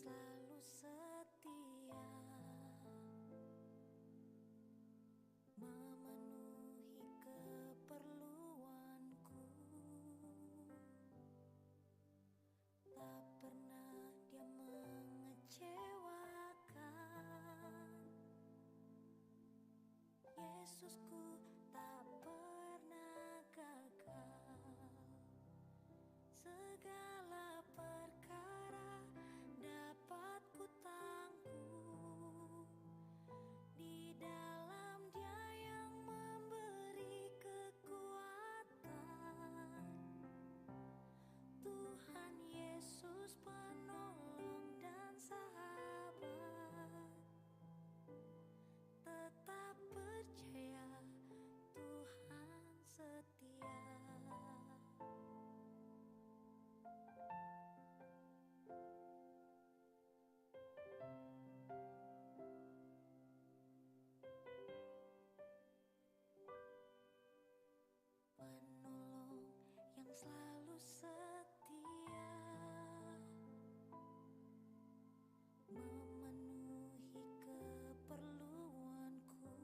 selalu setia, memenuhi keperluanku. Tak pernah dia mengecewakan. Yesusku tak pernah gagal. Segala perkara dapat ku tanggung di dalam Dia yang memberi kekuatan. Tuhan Yesus penolong dan sahabat. Tetap percaya Tuhan setia. Penolong yang selalu setia, memenuhi keperluanku.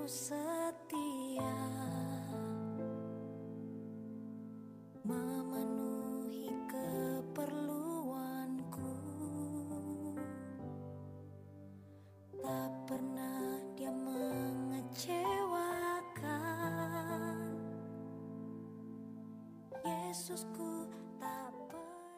setia, memenuhi keperluanku. Tak pernah Dia mengecewakan. Yesusku tak pernah.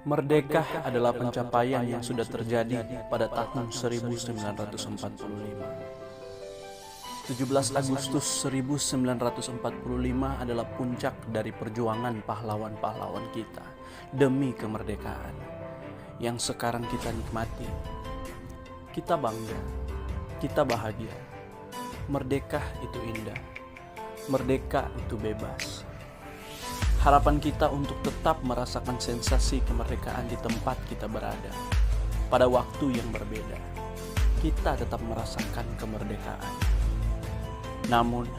Merdeka adalah pencapaian yang sudah terjadi pada tahun 1945. 17 Agustus 1945 adalah puncak dari perjuangan pahlawan-pahlawan kita demi kemerdekaan yang sekarang kita nikmati. Kita bangga, kita bahagia. Merdeka itu indah, merdeka itu bebas. Harapan kita untuk tetap merasakan sensasi kemerdekaan di tempat kita berada. Pada waktu yang berbeda, kita tetap merasakan kemerdekaan. Namun,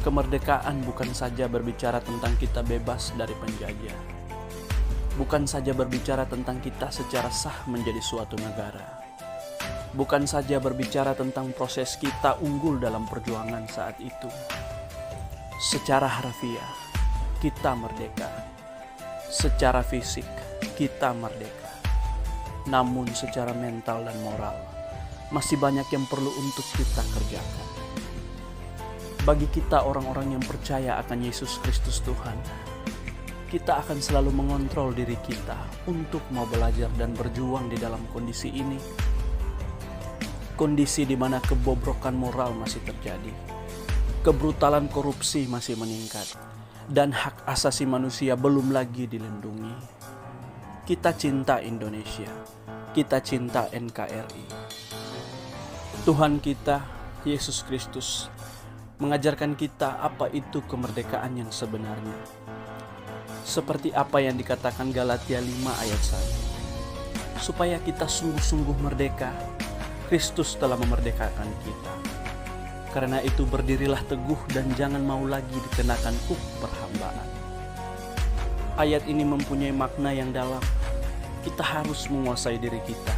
kemerdekaan bukan saja berbicara tentang kita bebas dari penjajah. Bukan saja berbicara tentang kita secara sah menjadi suatu negara. Bukan saja berbicara tentang proses kita unggul dalam perjuangan saat itu. Secara harfiah, kita merdeka. Secara fisik, kita merdeka. Namun secara mental dan moral, masih banyak yang perlu untuk kita kerjakan. Bagi kita orang-orang yang percaya akan Yesus Kristus Tuhan, kita akan selalu mengontrol diri kita untuk mau belajar dan berjuang di dalam kondisi ini. Kondisi di mana kebobrokan moral masih terjadi, kebrutalan korupsi masih meningkat, dan hak asasi manusia belum lagi dilindungi. Kita cinta Indonesia, kita cinta NKRI. Tuhan kita, Yesus Kristus, mengajarkan kita apa itu kemerdekaan yang sebenarnya. Seperti apa yang dikatakan Galatia 5 ayat 1. Supaya kita sungguh-sungguh merdeka, Kristus telah memerdekakan kita. Karena itu berdirilah teguh dan jangan mau lagi dikenakan huk perhambaan. Ayat ini mempunyai makna yang dalam. Kita harus menguasai diri kita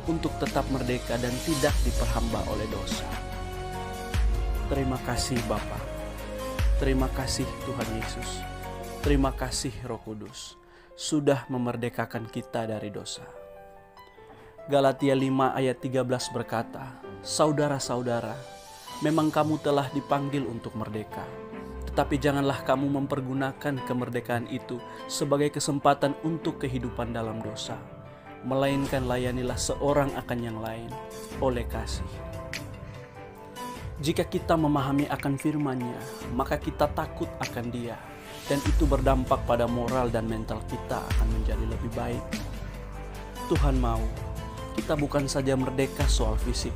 untuk tetap merdeka dan tidak diperhamba oleh dosa. Terima kasih Bapa. Terima kasih Tuhan Yesus. Terima kasih Roh Kudus sudah memerdekakan kita dari dosa. Galatia 5 ayat 13 berkata, saudara-saudara, memang kamu telah dipanggil untuk merdeka, tetapi janganlah kamu mempergunakan kemerdekaan itu sebagai kesempatan untuk kehidupan dalam dosa, melainkan layanilah seorang akan yang lain oleh kasih. Jika kita memahami akan firman-Nya, maka kita takut akan Dia, dan itu berdampak pada moral dan mental kita akan menjadi lebih baik. Tuhan mau kita bukan saja merdeka soal fisik,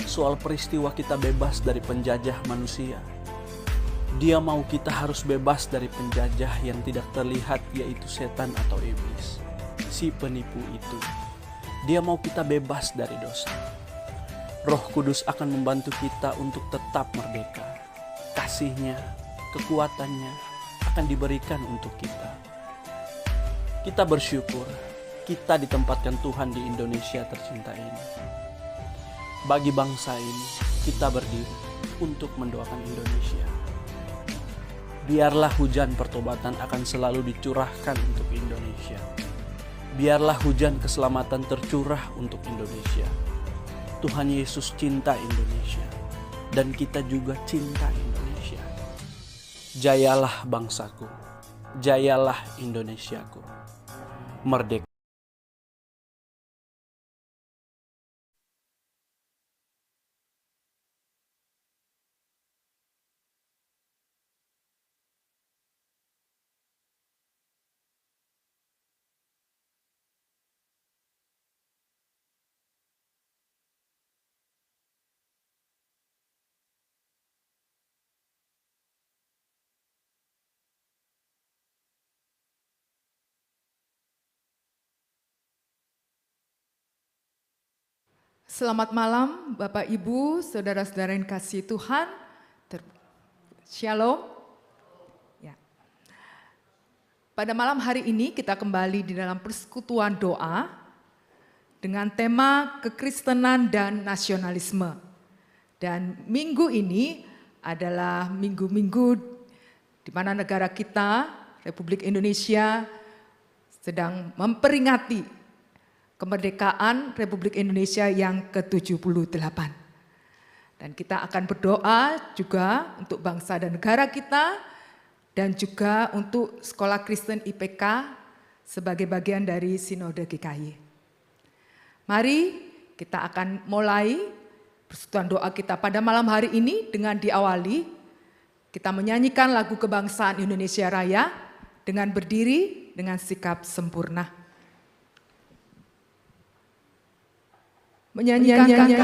soal peristiwa kita bebas dari penjajah manusia. Dia mau kita harus bebas dari penjajah yang tidak terlihat, yaitu setan atau iblis, si penipu itu. Dia mau kita bebas dari dosa. Roh Kudus akan membantu kita untuk tetap merdeka. Kasih-Nya, kekuatan-Nya akan diberikan untuk kita. Kita bersyukur kita ditempatkan Tuhan di Indonesia tercinta ini. Bagi bangsa ini, kita berdiri untuk mendoakan Indonesia. Biarlah hujan pertobatan akan selalu dicurahkan untuk Indonesia. Biarlah hujan keselamatan tercurah untuk Indonesia. Tuhan Yesus cinta Indonesia, dan kita juga cinta Indonesia. Jayalah bangsaku, jayalah Indonesiaku. Merdeka. Selamat malam Bapak Ibu, Saudara-saudara yang kasih Tuhan. Shalom. Ya. Pada malam hari ini kita kembali di dalam persekutuan doa dengan tema kekristenan dan nasionalisme. Dan minggu ini adalah minggu-minggu di mana negara kita, Republik Indonesia, sedang memperingati kemerdekaan Republik Indonesia yang ke-78. Dan kita akan berdoa juga untuk bangsa dan negara kita dan juga untuk Sekolah Kristen IPK sebagai bagian dari Sinode GKY. Mari kita akan mulai persekutuan doa kita pada malam hari ini dengan diawali kita menyanyikan lagu kebangsaan Indonesia Raya dengan berdiri dengan sikap sempurna. Menyanyikan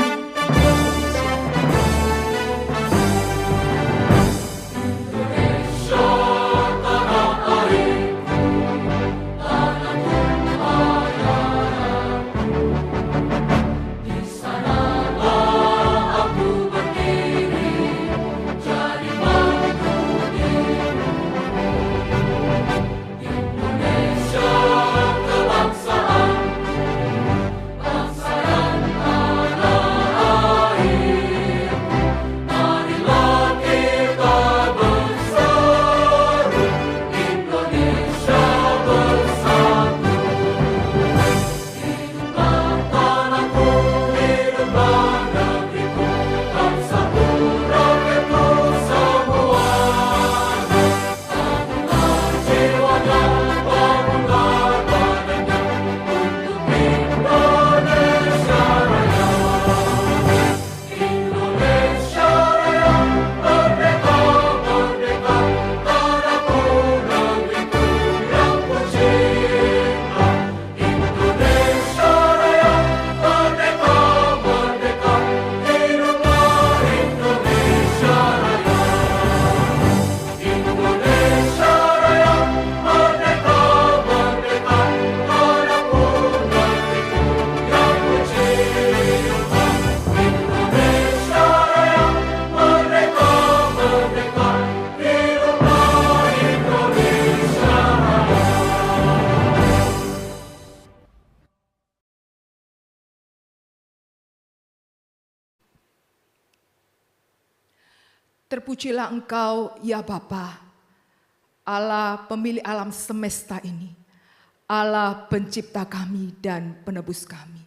terpujilah Engkau ya Bapa, Allah pemilik alam semesta ini, Allah pencipta kami dan penebus kami.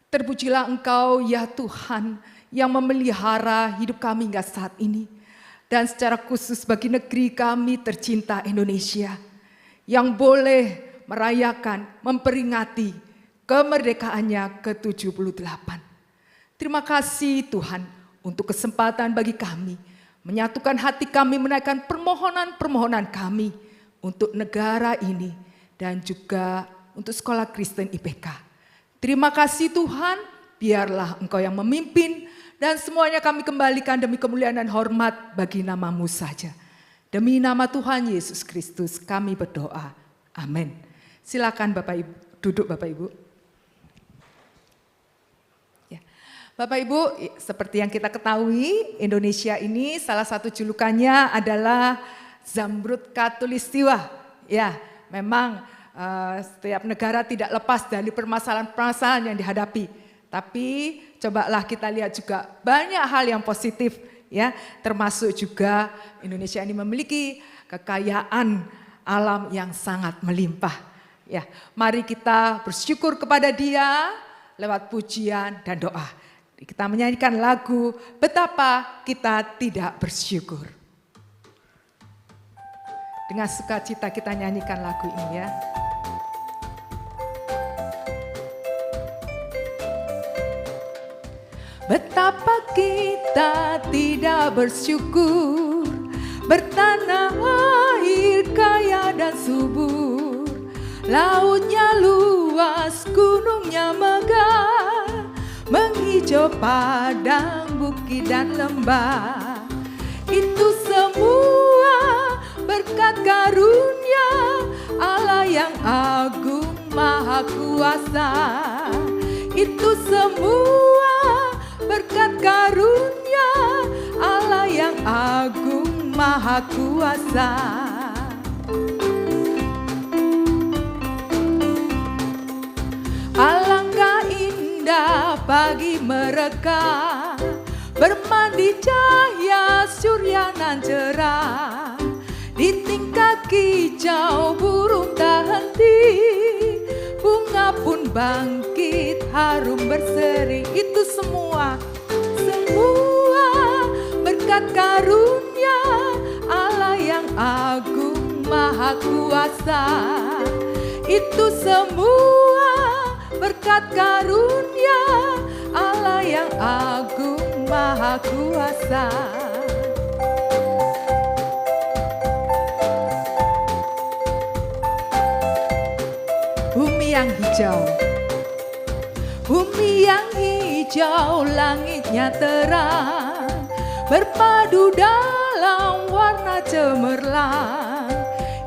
Terpujilah Engkau ya Tuhan yang memelihara hidup kami hingga saat ini. Dan secara khusus bagi negeri kami tercinta Indonesia yang boleh merayakan, memperingati kemerdekaannya ke-78. Terima kasih Tuhan untuk kesempatan bagi kami menyatukan hati kami, menaikkan permohonan-permohonan kami untuk negara ini dan juga untuk Sekolah Kristen IPK. Terima kasih Tuhan, biarlah Engkau yang memimpin dan semuanya kami kembalikan demi kemuliaan dan hormat bagi nama-Mu saja. Demi nama Tuhan Yesus Kristus kami berdoa. Amin. Silakan Bapak Ibu, duduk Bapak Ibu. Ya. Bapak Ibu, seperti yang kita ketahui, Indonesia ini salah satu julukannya adalah Zamrud Khatulistiwa. Ya, memang setiap negara tidak lepas dari permasalahan-permasalahan yang dihadapi. Tapi cobalah kita lihat juga banyak hal yang positif, ya, termasuk juga Indonesia ini memiliki kekayaan alam yang sangat melimpah. Ya, mari kita bersyukur kepada Dia lewat pujian dan doa. Kita menyanyikan lagu Betapa Kita Tidak Bersyukur. Dengan sukacita kita nyanyikan lagu ini ya. Betapa kita tidak bersyukur, bertanah air kaya dan subur, lautnya luas, gunungnya megah, menghijau padang, bukit dan lembah. Itu semua berkat karunia Allah yang agung maha kuasa. Itu semua berkat karunia Allah yang agung Maha Kuasa. Alangkah indah bagi mereka bermandi cahaya surya nan cerah. Di tingkat hijau burung tak henti, bunga pun bangkit harum berseri. Itu semua berkat karunia Allah yang agung Maha Kuasa. Itu semua berkat karunia Allah yang agung Maha Kuasa. Bumi yang hijau, bumi yang hijau, langitnya terang, berpadu dalam warna cemerlang,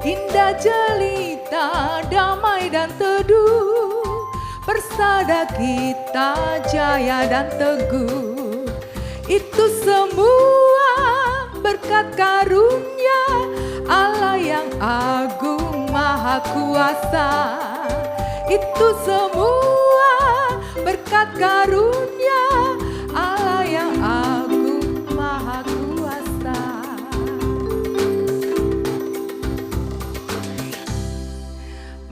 indah jelita, damai dan teduh, persada kita jaya dan teguh. Itu semua berkat karunia Allah yang agung Maha Kuasa. Itu semua berkat karunia Allah yang agung Maha Kuasa.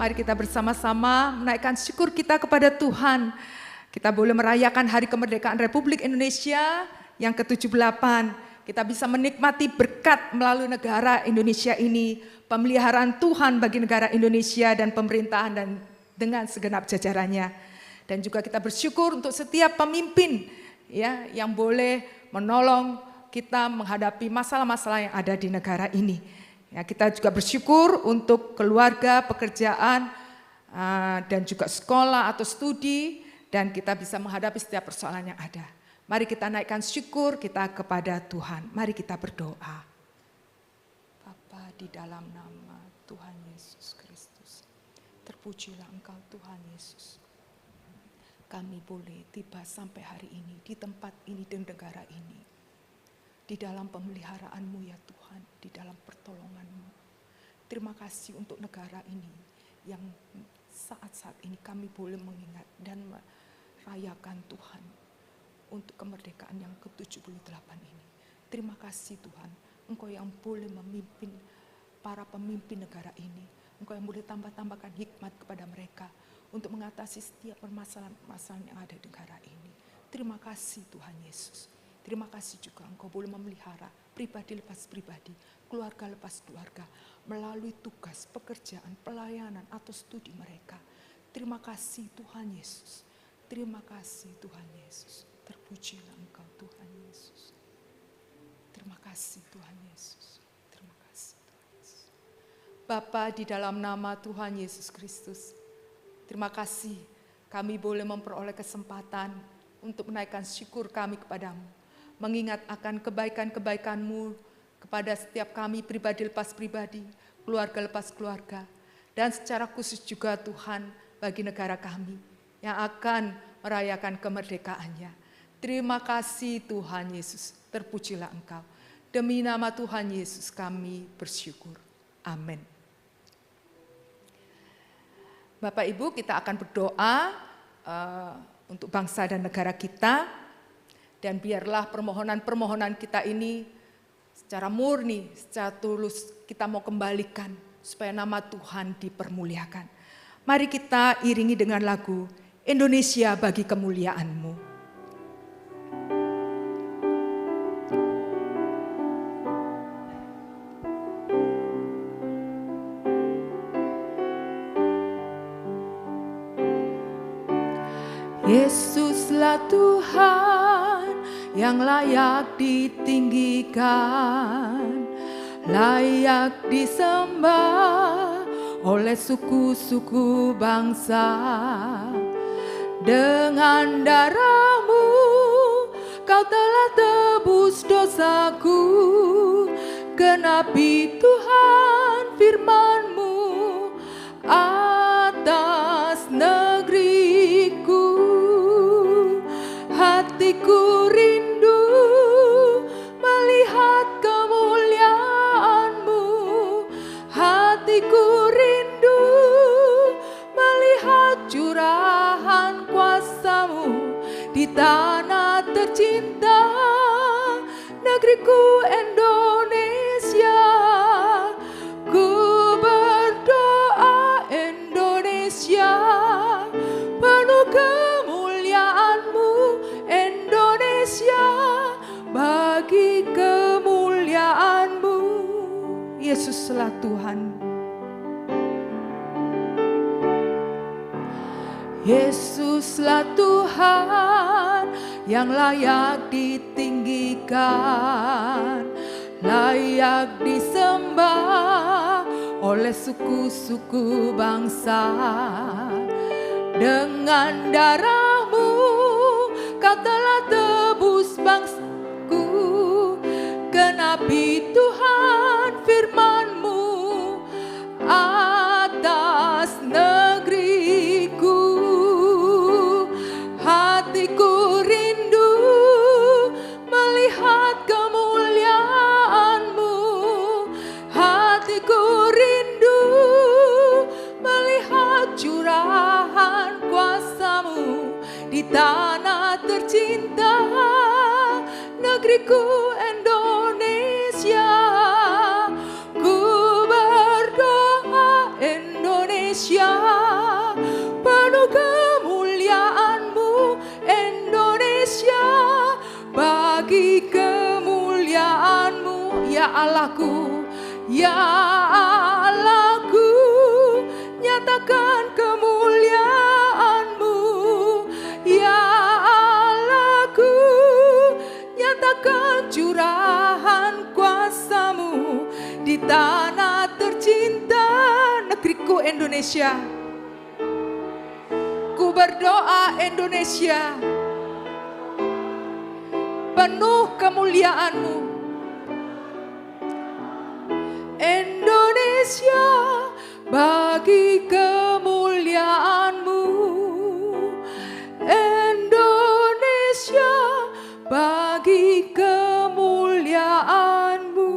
Mari kita bersama-sama menaikkan syukur kita kepada Tuhan. Kita boleh merayakan Hari Kemerdekaan Republik Indonesia yang ke-78. Kita bisa menikmati berkat melalui negara Indonesia ini, pemeliharaan Tuhan bagi negara Indonesia dan pemerintahan dan dengan segenap jajarannya. Dan juga kita bersyukur untuk setiap pemimpin ya yang boleh menolong kita menghadapi masalah-masalah yang ada di negara ini. Ya, kita juga bersyukur untuk keluarga, pekerjaan, dan juga sekolah atau studi, dan kita bisa menghadapi setiap persoalan yang ada. Mari kita naikkan syukur kita kepada Tuhan. Mari kita berdoa. Bapa, di dalam nama Tuhan Yesus Kristus, terpujilah Engkau Tuhan Yesus. Kami boleh tiba sampai hari ini di tempat ini dan negara ini. Di dalam pemeliharaan-Mu ya Tuhan, di dalam pertolongan-Mu. Terima kasih untuk negara ini yang saat-saat ini kami boleh mengingat dan merayakan Tuhan untuk kemerdekaan yang ke-78 ini. Terima kasih Tuhan, Engkau yang boleh memimpin para pemimpin negara ini. Engkau yang boleh tambahkan hikmat kepada mereka untuk mengatasi setiap permasalahan-permasalahan yang ada di negara ini. Terima kasih Tuhan Yesus. Terima kasih juga Engkau boleh memelihara pribadi lepas pribadi, keluarga lepas keluarga, melalui tugas, pekerjaan, pelayanan atau studi mereka. Terima kasih Tuhan Yesus. Terima kasih Tuhan Yesus. Terpujilah Engkau Tuhan Yesus. Terima kasih Tuhan Yesus. Terima kasih Tuhan Yesus. Bapa, di dalam nama Tuhan Yesus Kristus, terima kasih kami boleh memperoleh kesempatan untuk menaikkan syukur kami kepadamu. Mengingat akan kebaikan-kebaikan-Mu kepada setiap kami pribadi lepas pribadi, keluarga lepas keluarga, dan secara khusus juga Tuhan bagi negara kami yang akan merayakan kemerdekaannya. Terima kasih Tuhan Yesus, terpujilah Engkau. Demi nama Tuhan Yesus kami bersyukur. Amin. Bapak Ibu, kita akan berdoa untuk bangsa dan negara kita. Dan biarlah permohonan-permohonan kita ini secara murni, secara tulus kita mau kembalikan supaya nama Tuhan dipermuliakan. Mari kita iringi dengan lagu Indonesia bagi kemuliaan-Mu. Yesuslah Tuhan yang layak ditinggikan, layak disembah oleh suku-suku bangsa. Dengan darah-Mu Kau telah tebus dosaku, genapi Tuhan firman-Mu atas negeriku. Hatiku rindu melihat kemuliaan hatiku rindu melihat curahan kuasa-Mu di tanah tercinta, negeriku Indonesia. Ku berdoa Indonesia, penuh kemuliaan-Mu Indonesia, bagi kemuliaan-Mu. Yesuslah Tuhan. Yesuslah Tuhan yang layak ditinggikan, layak disembah oleh suku-suku bangsa. Dengan darah-Mu Kau telah tebus bangsaku, genapi Tuhan firman-Mu atas negeriku. Hatiku rindu melihat kemuliaan-Mu, hatiku rindu melihat curahan kuasa-Mu di tanah tercinta, negeriku Indonesia. Ku berdoa Indonesia, penuh kemuliaan-Mu Indonesia, bagi kemuliaan-Mu. Ya Allahku, ya Allahku, nyatakan kemuliaan-Mu. Ya Allahku, nyatakan curahan kuasa-Mu di tanah tercinta, negeriku Indonesia. Ku berdoa Indonesia, penuh kemuliaan-Mu. Indonesia, bagi kemuliaan-Mu. Indonesia, bagi kemuliaan-Mu.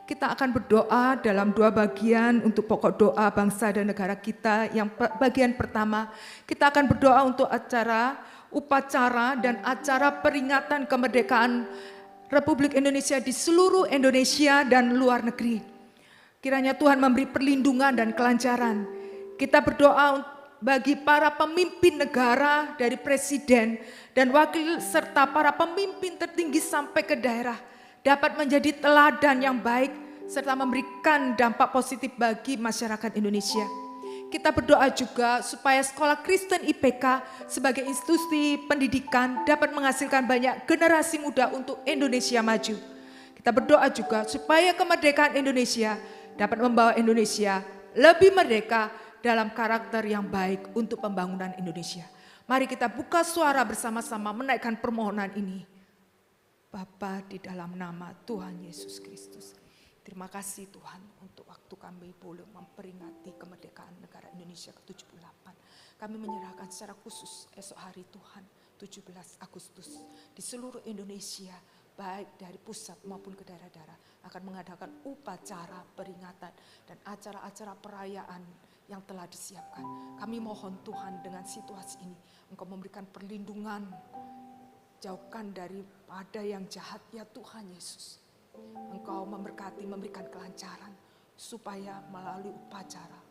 Kita akan berdoa dalam dua bagian untuk pokok doa bangsa dan negara kita. Yang bagian pertama, kita akan berdoa untuk upacara dan acara peringatan kemerdekaan Republik Indonesia di seluruh Indonesia dan luar negeri. Kiranya Tuhan memberi perlindungan dan kelancaran. Kita berdoa bagi para pemimpin negara, dari presiden dan wakil serta para pemimpin tertinggi sampai ke daerah, dapat menjadi teladan yang baik serta memberikan dampak positif bagi masyarakat Indonesia. Kita berdoa juga supaya sekolah Kristen IPK sebagai institusi pendidikan dapat menghasilkan banyak generasi muda untuk Indonesia maju. Kita berdoa juga supaya kemerdekaan Indonesia dapat membawa Indonesia lebih merdeka dalam karakter yang baik untuk pembangunan Indonesia. Mari kita buka suara bersama-sama menaikkan permohonan ini. Bapa, di dalam nama Tuhan Yesus Kristus, terima kasih Tuhan untuk waktu kami boleh memperingati kemerdekaan negara Indonesia ke-78. Kami menyerahkan secara khusus esok hari Tuhan 17 Agustus di seluruh Indonesia, baik dari pusat maupun ke daerah-daerah, akan mengadakan upacara peringatan dan acara-acara perayaan yang telah disiapkan. Kami mohon Tuhan dengan situasi ini, Engkau memberikan perlindungan, jauhkan daripada yang jahat ya Tuhan Yesus. Engkau memberkati, memberikan kelancaran, supaya melalui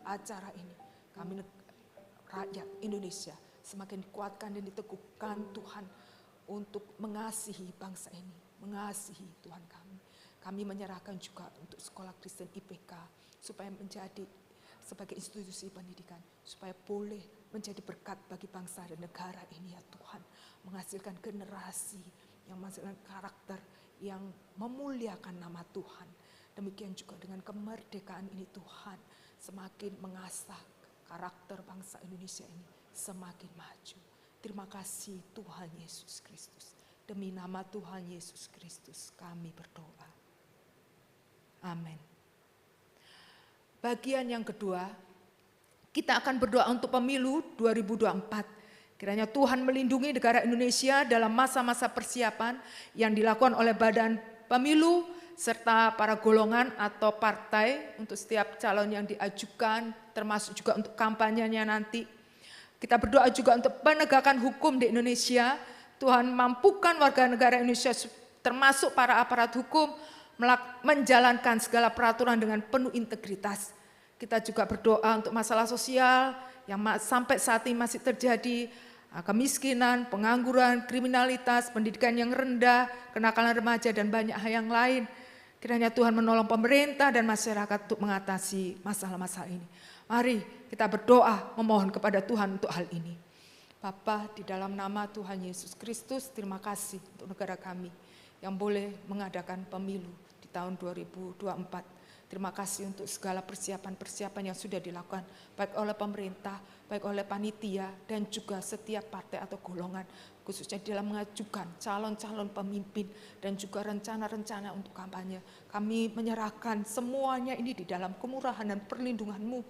acara ini, kami rakyat Indonesia semakin dikuatkan dan diteguhkan Tuhan untuk mengasihi bangsa ini, mengasihi Tuhan kami. Kami menyerahkan juga untuk sekolah Kristen IPK supaya menjadi sebagai institusi pendidikan, supaya boleh menjadi berkat bagi bangsa dan negara ini ya Tuhan. Menghasilkan generasi yang menghasilkan karakter yang memuliakan nama Tuhan. Demikian juga dengan kemerdekaan ini Tuhan, semakin mengasah karakter bangsa Indonesia ini semakin maju. Terima kasih Tuhan Yesus Kristus. Demi nama Tuhan Yesus Kristus kami berdoa. Amin. Bagian yang kedua, kita akan berdoa untuk pemilu 2024. Kiranya Tuhan melindungi negara Indonesia dalam masa-masa persiapan yang dilakukan oleh Badan Pemilu serta para golongan atau partai untuk setiap calon yang diajukan, termasuk juga untuk kampanyenya nanti. Kita berdoa juga untuk penegakan hukum di Indonesia. Tuhan mampukan warga negara Indonesia termasuk para aparat hukum menjalankan segala peraturan dengan penuh integritas. Kita juga berdoa untuk masalah sosial yang sampai saat ini masih terjadi, kemiskinan, pengangguran, kriminalitas, pendidikan yang rendah, kenakalan remaja, dan banyak hal yang lain. Kiranya Tuhan menolong pemerintah dan masyarakat untuk mengatasi masalah-masalah ini. Mari kita berdoa memohon kepada Tuhan untuk hal ini. Bapa, di dalam nama Tuhan Yesus Kristus, terima kasih untuk negara kami yang boleh mengadakan pemilu di tahun 2024. Terima kasih untuk segala persiapan-persiapan yang sudah dilakukan, baik oleh pemerintah, baik oleh panitia, dan juga setiap partai atau golongan, khususnya dalam mengajukan calon-calon pemimpin dan juga rencana-rencana untuk kampanye. Kami menyerahkan semuanya ini di dalam kemurahan dan perlindungan-Mu.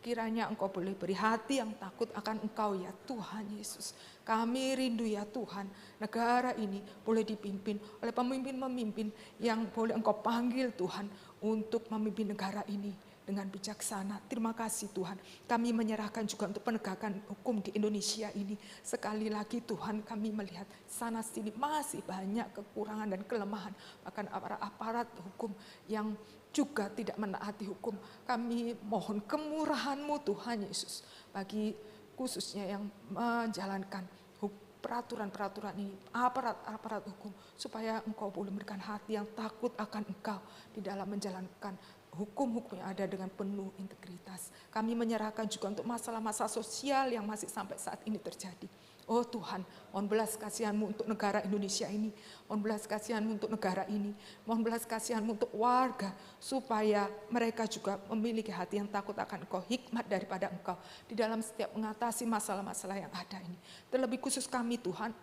Kiranya Engkau boleh beri hati yang takut akan Engkau ya Tuhan Yesus. Kami rindu ya Tuhan, negara ini boleh dipimpin oleh pemimpin-pemimpin yang boleh Engkau panggil Tuhan untuk memimpin negara ini dengan bijaksana. Terima kasih Tuhan. Kami menyerahkan juga untuk penegakan hukum di Indonesia ini. Sekali lagi Tuhan, kami melihat sana sini masih banyak kekurangan dan kelemahan. Bahkan aparat hukum yang juga tidak menaati hukum. Kami mohon kemurahan-Mu Tuhan Yesus bagi khususnya yang menjalankan peraturan-peraturan ini, aparat hukum, supaya Engkau boleh memberikan hati yang takut akan Engkau di dalam menjalankan hukum-hukum yang ada dengan penuh integritas. Kami menyerahkan juga untuk masalah-masalah sosial yang masih sampai saat ini terjadi. Oh Tuhan, mohon belas kasihan-Mu untuk negara Indonesia ini. Mohon belas kasihan-Mu untuk negara ini. Mohon belas kasihan-Mu untuk warga, supaya mereka juga memiliki hati yang takut akan Engkau, hikmat daripada Engkau di dalam setiap mengatasi masalah-masalah yang ada ini. Terlebih khusus kami Tuhan,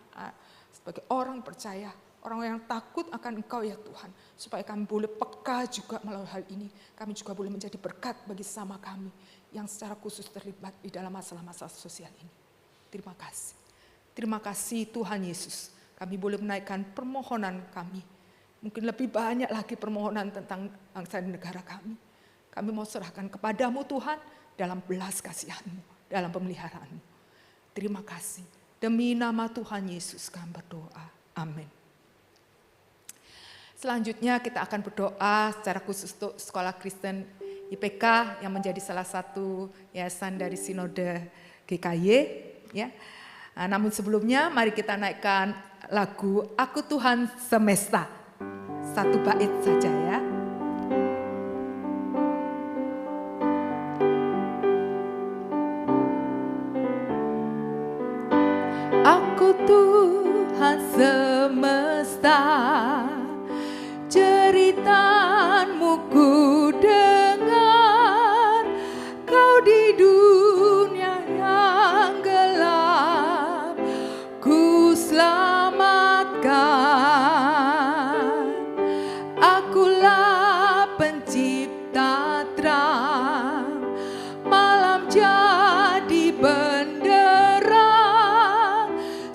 sebagai orang percaya, orang yang takut akan Engkau ya Tuhan, supaya kami boleh peka juga melalui hal ini. Kami juga boleh menjadi berkat bagi sesama kami yang secara khusus terlibat di dalam masalah-masalah sosial ini. Terima kasih. Terima kasih Tuhan Yesus. Kami boleh menaikkan permohonan kami. Mungkin lebih banyak lagi permohonan tentang bangsa dan negara kami. Kami mau serahkan kepadamu Tuhan dalam belas kasihan-Mu, dalam pemeliharaan-Mu. Terima kasih. Demi nama Tuhan Yesus kami berdoa. Amin. Selanjutnya kita akan berdoa secara khusus untuk Sekolah Kristen IPK yang menjadi salah satu yayasan dari Sinode GKY. Ya. Namun sebelumnya mari kita naikkan lagu Aku Tuhan Semesta. Satu bait saja ya. Aku Tuhan semesta, cerita-Mu ku dengar, Kau di dunia yang gelap ku selamatkan. Akulah pencipta terang, malam jadi benderang.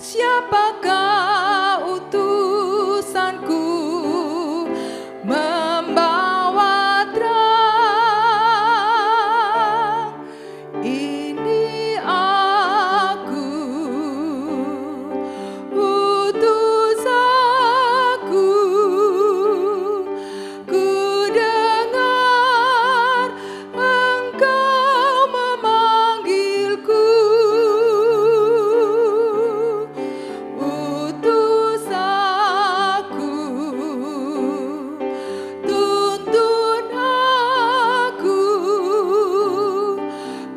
Siapakah utusanku membawa terang? Ini aku, utus aku. Ku dengar Engkau memanggilku. Utus aku, tuntun aku,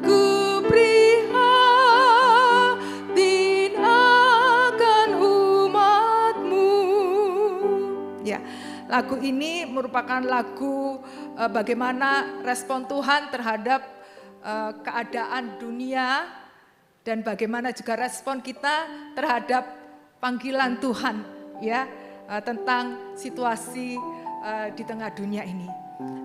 ku prihatin akan umat-Mu. Ya, lagu ini merupakan lagu bagaimana respon Tuhan terhadap keadaan dunia dan bagaimana juga respon kita terhadap panggilan Tuhan ya, tentang situasi di tengah dunia ini.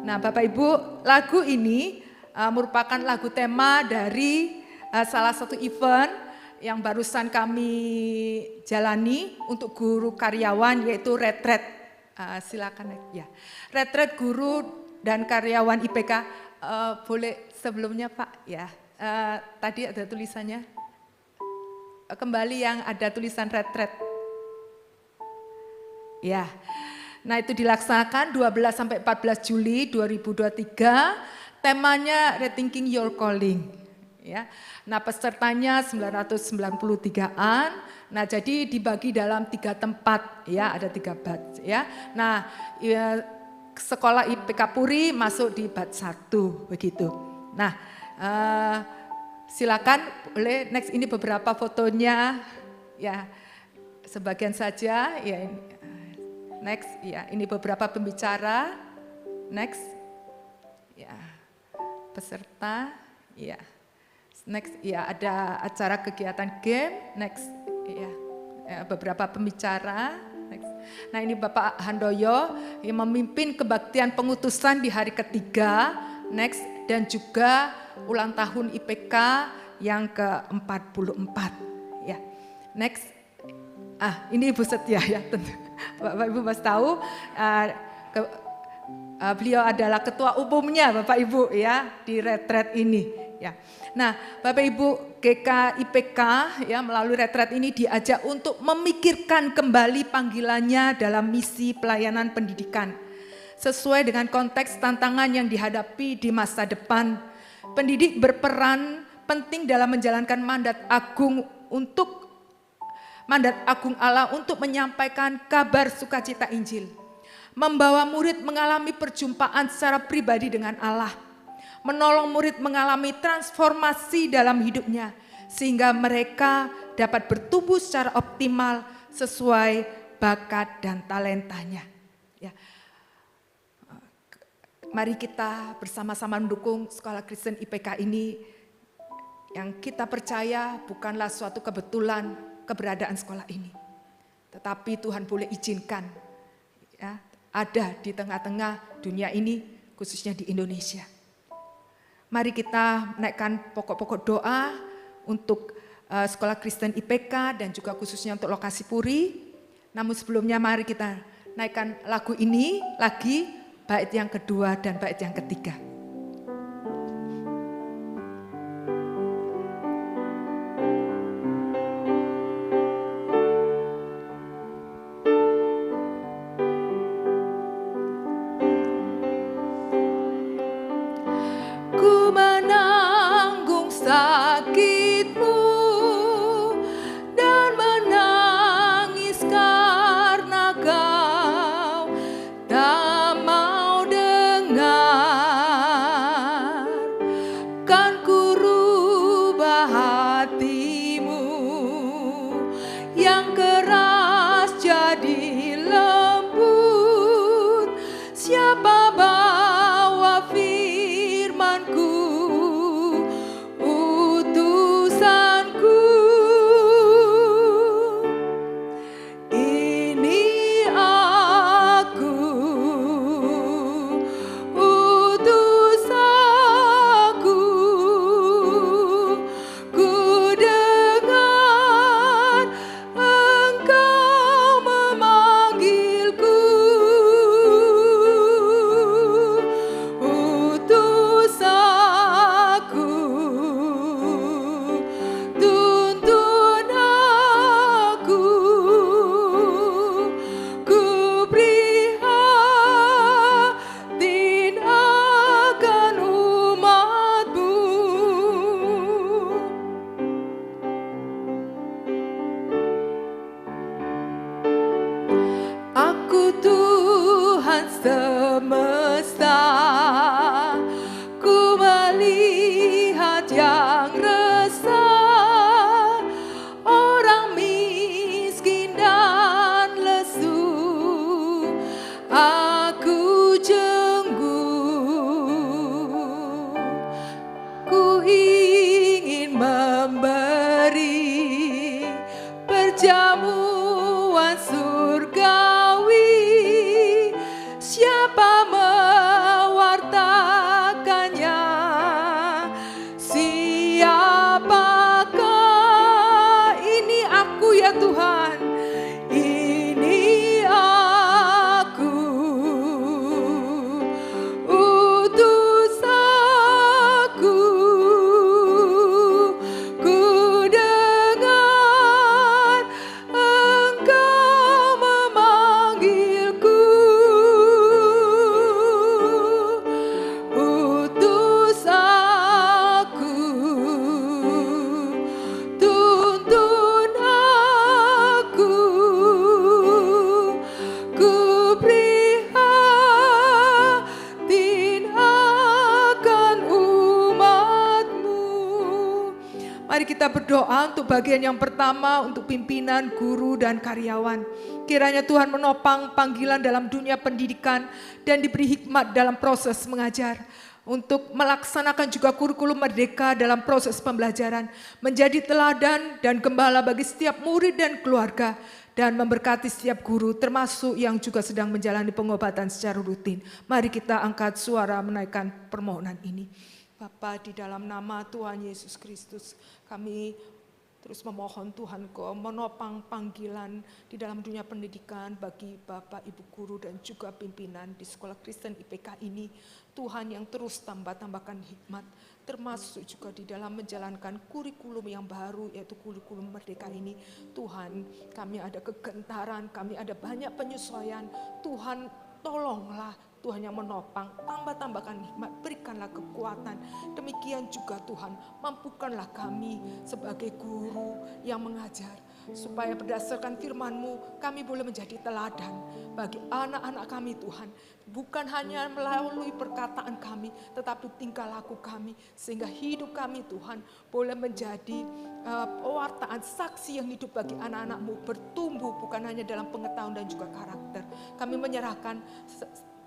Nah, Bapak Ibu, lagu ini merupakan lagu tema dari salah satu event yang barusan kami jalani untuk guru karyawan, yaitu retret Silakan ya. Retret guru dan karyawan IPK, boleh sebelumnya Pak ya. Tadi ada tulisannya. Kembali yang ada tulisan retret. Ya. Nah, itu dilaksanakan 12 sampai 14 Juli 2023. Temanya Rethinking Your Calling. Ya. Nah, pesertanya 993-an. Nah, jadi dibagi dalam 3 tempat ya, ada 3 batch ya. Nah, ya, sekolah IPK Puri masuk di batch 1 begitu. Nah, silakan boleh next, ini beberapa fotonya ya. Sebagian saja ya. Next ya, ini beberapa pembicara. Next. Ya. Peserta ya. Next ya, ada acara kegiatan game. Next ya, beberapa pembicara. Next. Nah, ini Bapak Handoyo yang memimpin kebaktian pengutusan di hari ketiga. Next, dan juga ulang tahun IPK yang ke-44 ya. Next. Ini Ibu Setia ya, tentu Bapak Ibu pasti tahu. Beliau adalah ketua umumnya Bapak Ibu ya di retret ini ya. Nah, Bapak Ibu GK IPK ya melalui retret ini diajak untuk memikirkan kembali panggilannya dalam misi pelayanan pendidikan. Sesuai dengan konteks tantangan yang dihadapi di masa depan, pendidik berperan penting dalam menjalankan mandat agung Allah untuk menyampaikan kabar sukacita Injil. Membawa murid mengalami perjumpaan secara pribadi dengan Allah. Menolong murid mengalami transformasi dalam hidupnya. Sehingga mereka dapat bertumbuh secara optimal sesuai bakat dan talentanya. Ya. Mari kita bersama-sama mendukung Sekolah Kristen IPK ini. Yang kita percaya bukanlah suatu kebetulan keberadaan sekolah ini. Tetapi Tuhan boleh izinkan ya, ada di tengah-tengah dunia ini, khususnya di Indonesia. Mari kita naikkan pokok-pokok doa untuk Sekolah Kristen IPK dan juga khususnya untuk lokasi Puri. Namun sebelumnya mari kita naikkan lagu ini lagi, bait yang kedua dan bait yang ketiga. Sakitmu dan menangis karena kau tak mau dengar Mari kita berdoa untuk bagian yang pertama, untuk pimpinan, guru, dan karyawan. Kiranya Tuhan menopang panggilan dalam dunia pendidikan dan diberi hikmat dalam proses mengajar. Untuk melaksanakan juga kurikulum merdeka dalam proses pembelajaran. Menjadi teladan dan gembala bagi setiap murid dan keluarga. Dan memberkati setiap guru termasuk yang juga sedang menjalani pengobatan secara rutin. Mari kita angkat suara menaikkan permohonan ini. Bapa, di dalam nama Tuhan Yesus Kristus, kami terus memohon Tuhan Kau menopang panggilan di dalam dunia pendidikan bagi Bapak, Ibu guru dan juga pimpinan di Sekolah Kristen IPK ini. Tuhan yang terus tambahkan hikmat, termasuk juga di dalam menjalankan kurikulum yang baru yaitu kurikulum merdeka ini. Tuhan, kami ada kegentaran, kami ada banyak penyesuaian. Tuhan, tolonglah, Tuhan yang menopang, tambahkan hikmat, berikanlah kekuatan. Demikian juga Tuhan, mampukanlah kami sebagai guru yang mengajar. Supaya berdasarkan firman-Mu, kami boleh menjadi teladan bagi anak-anak kami Tuhan. Bukan hanya melalui perkataan kami, tetapi tingkah laku kami. Sehingga hidup kami Tuhan boleh menjadi pewartaan saksi yang hidup bagi anak-anak-Mu. Bertumbuh bukan hanya dalam pengetahuan dan juga karakter. Kami menyerahkan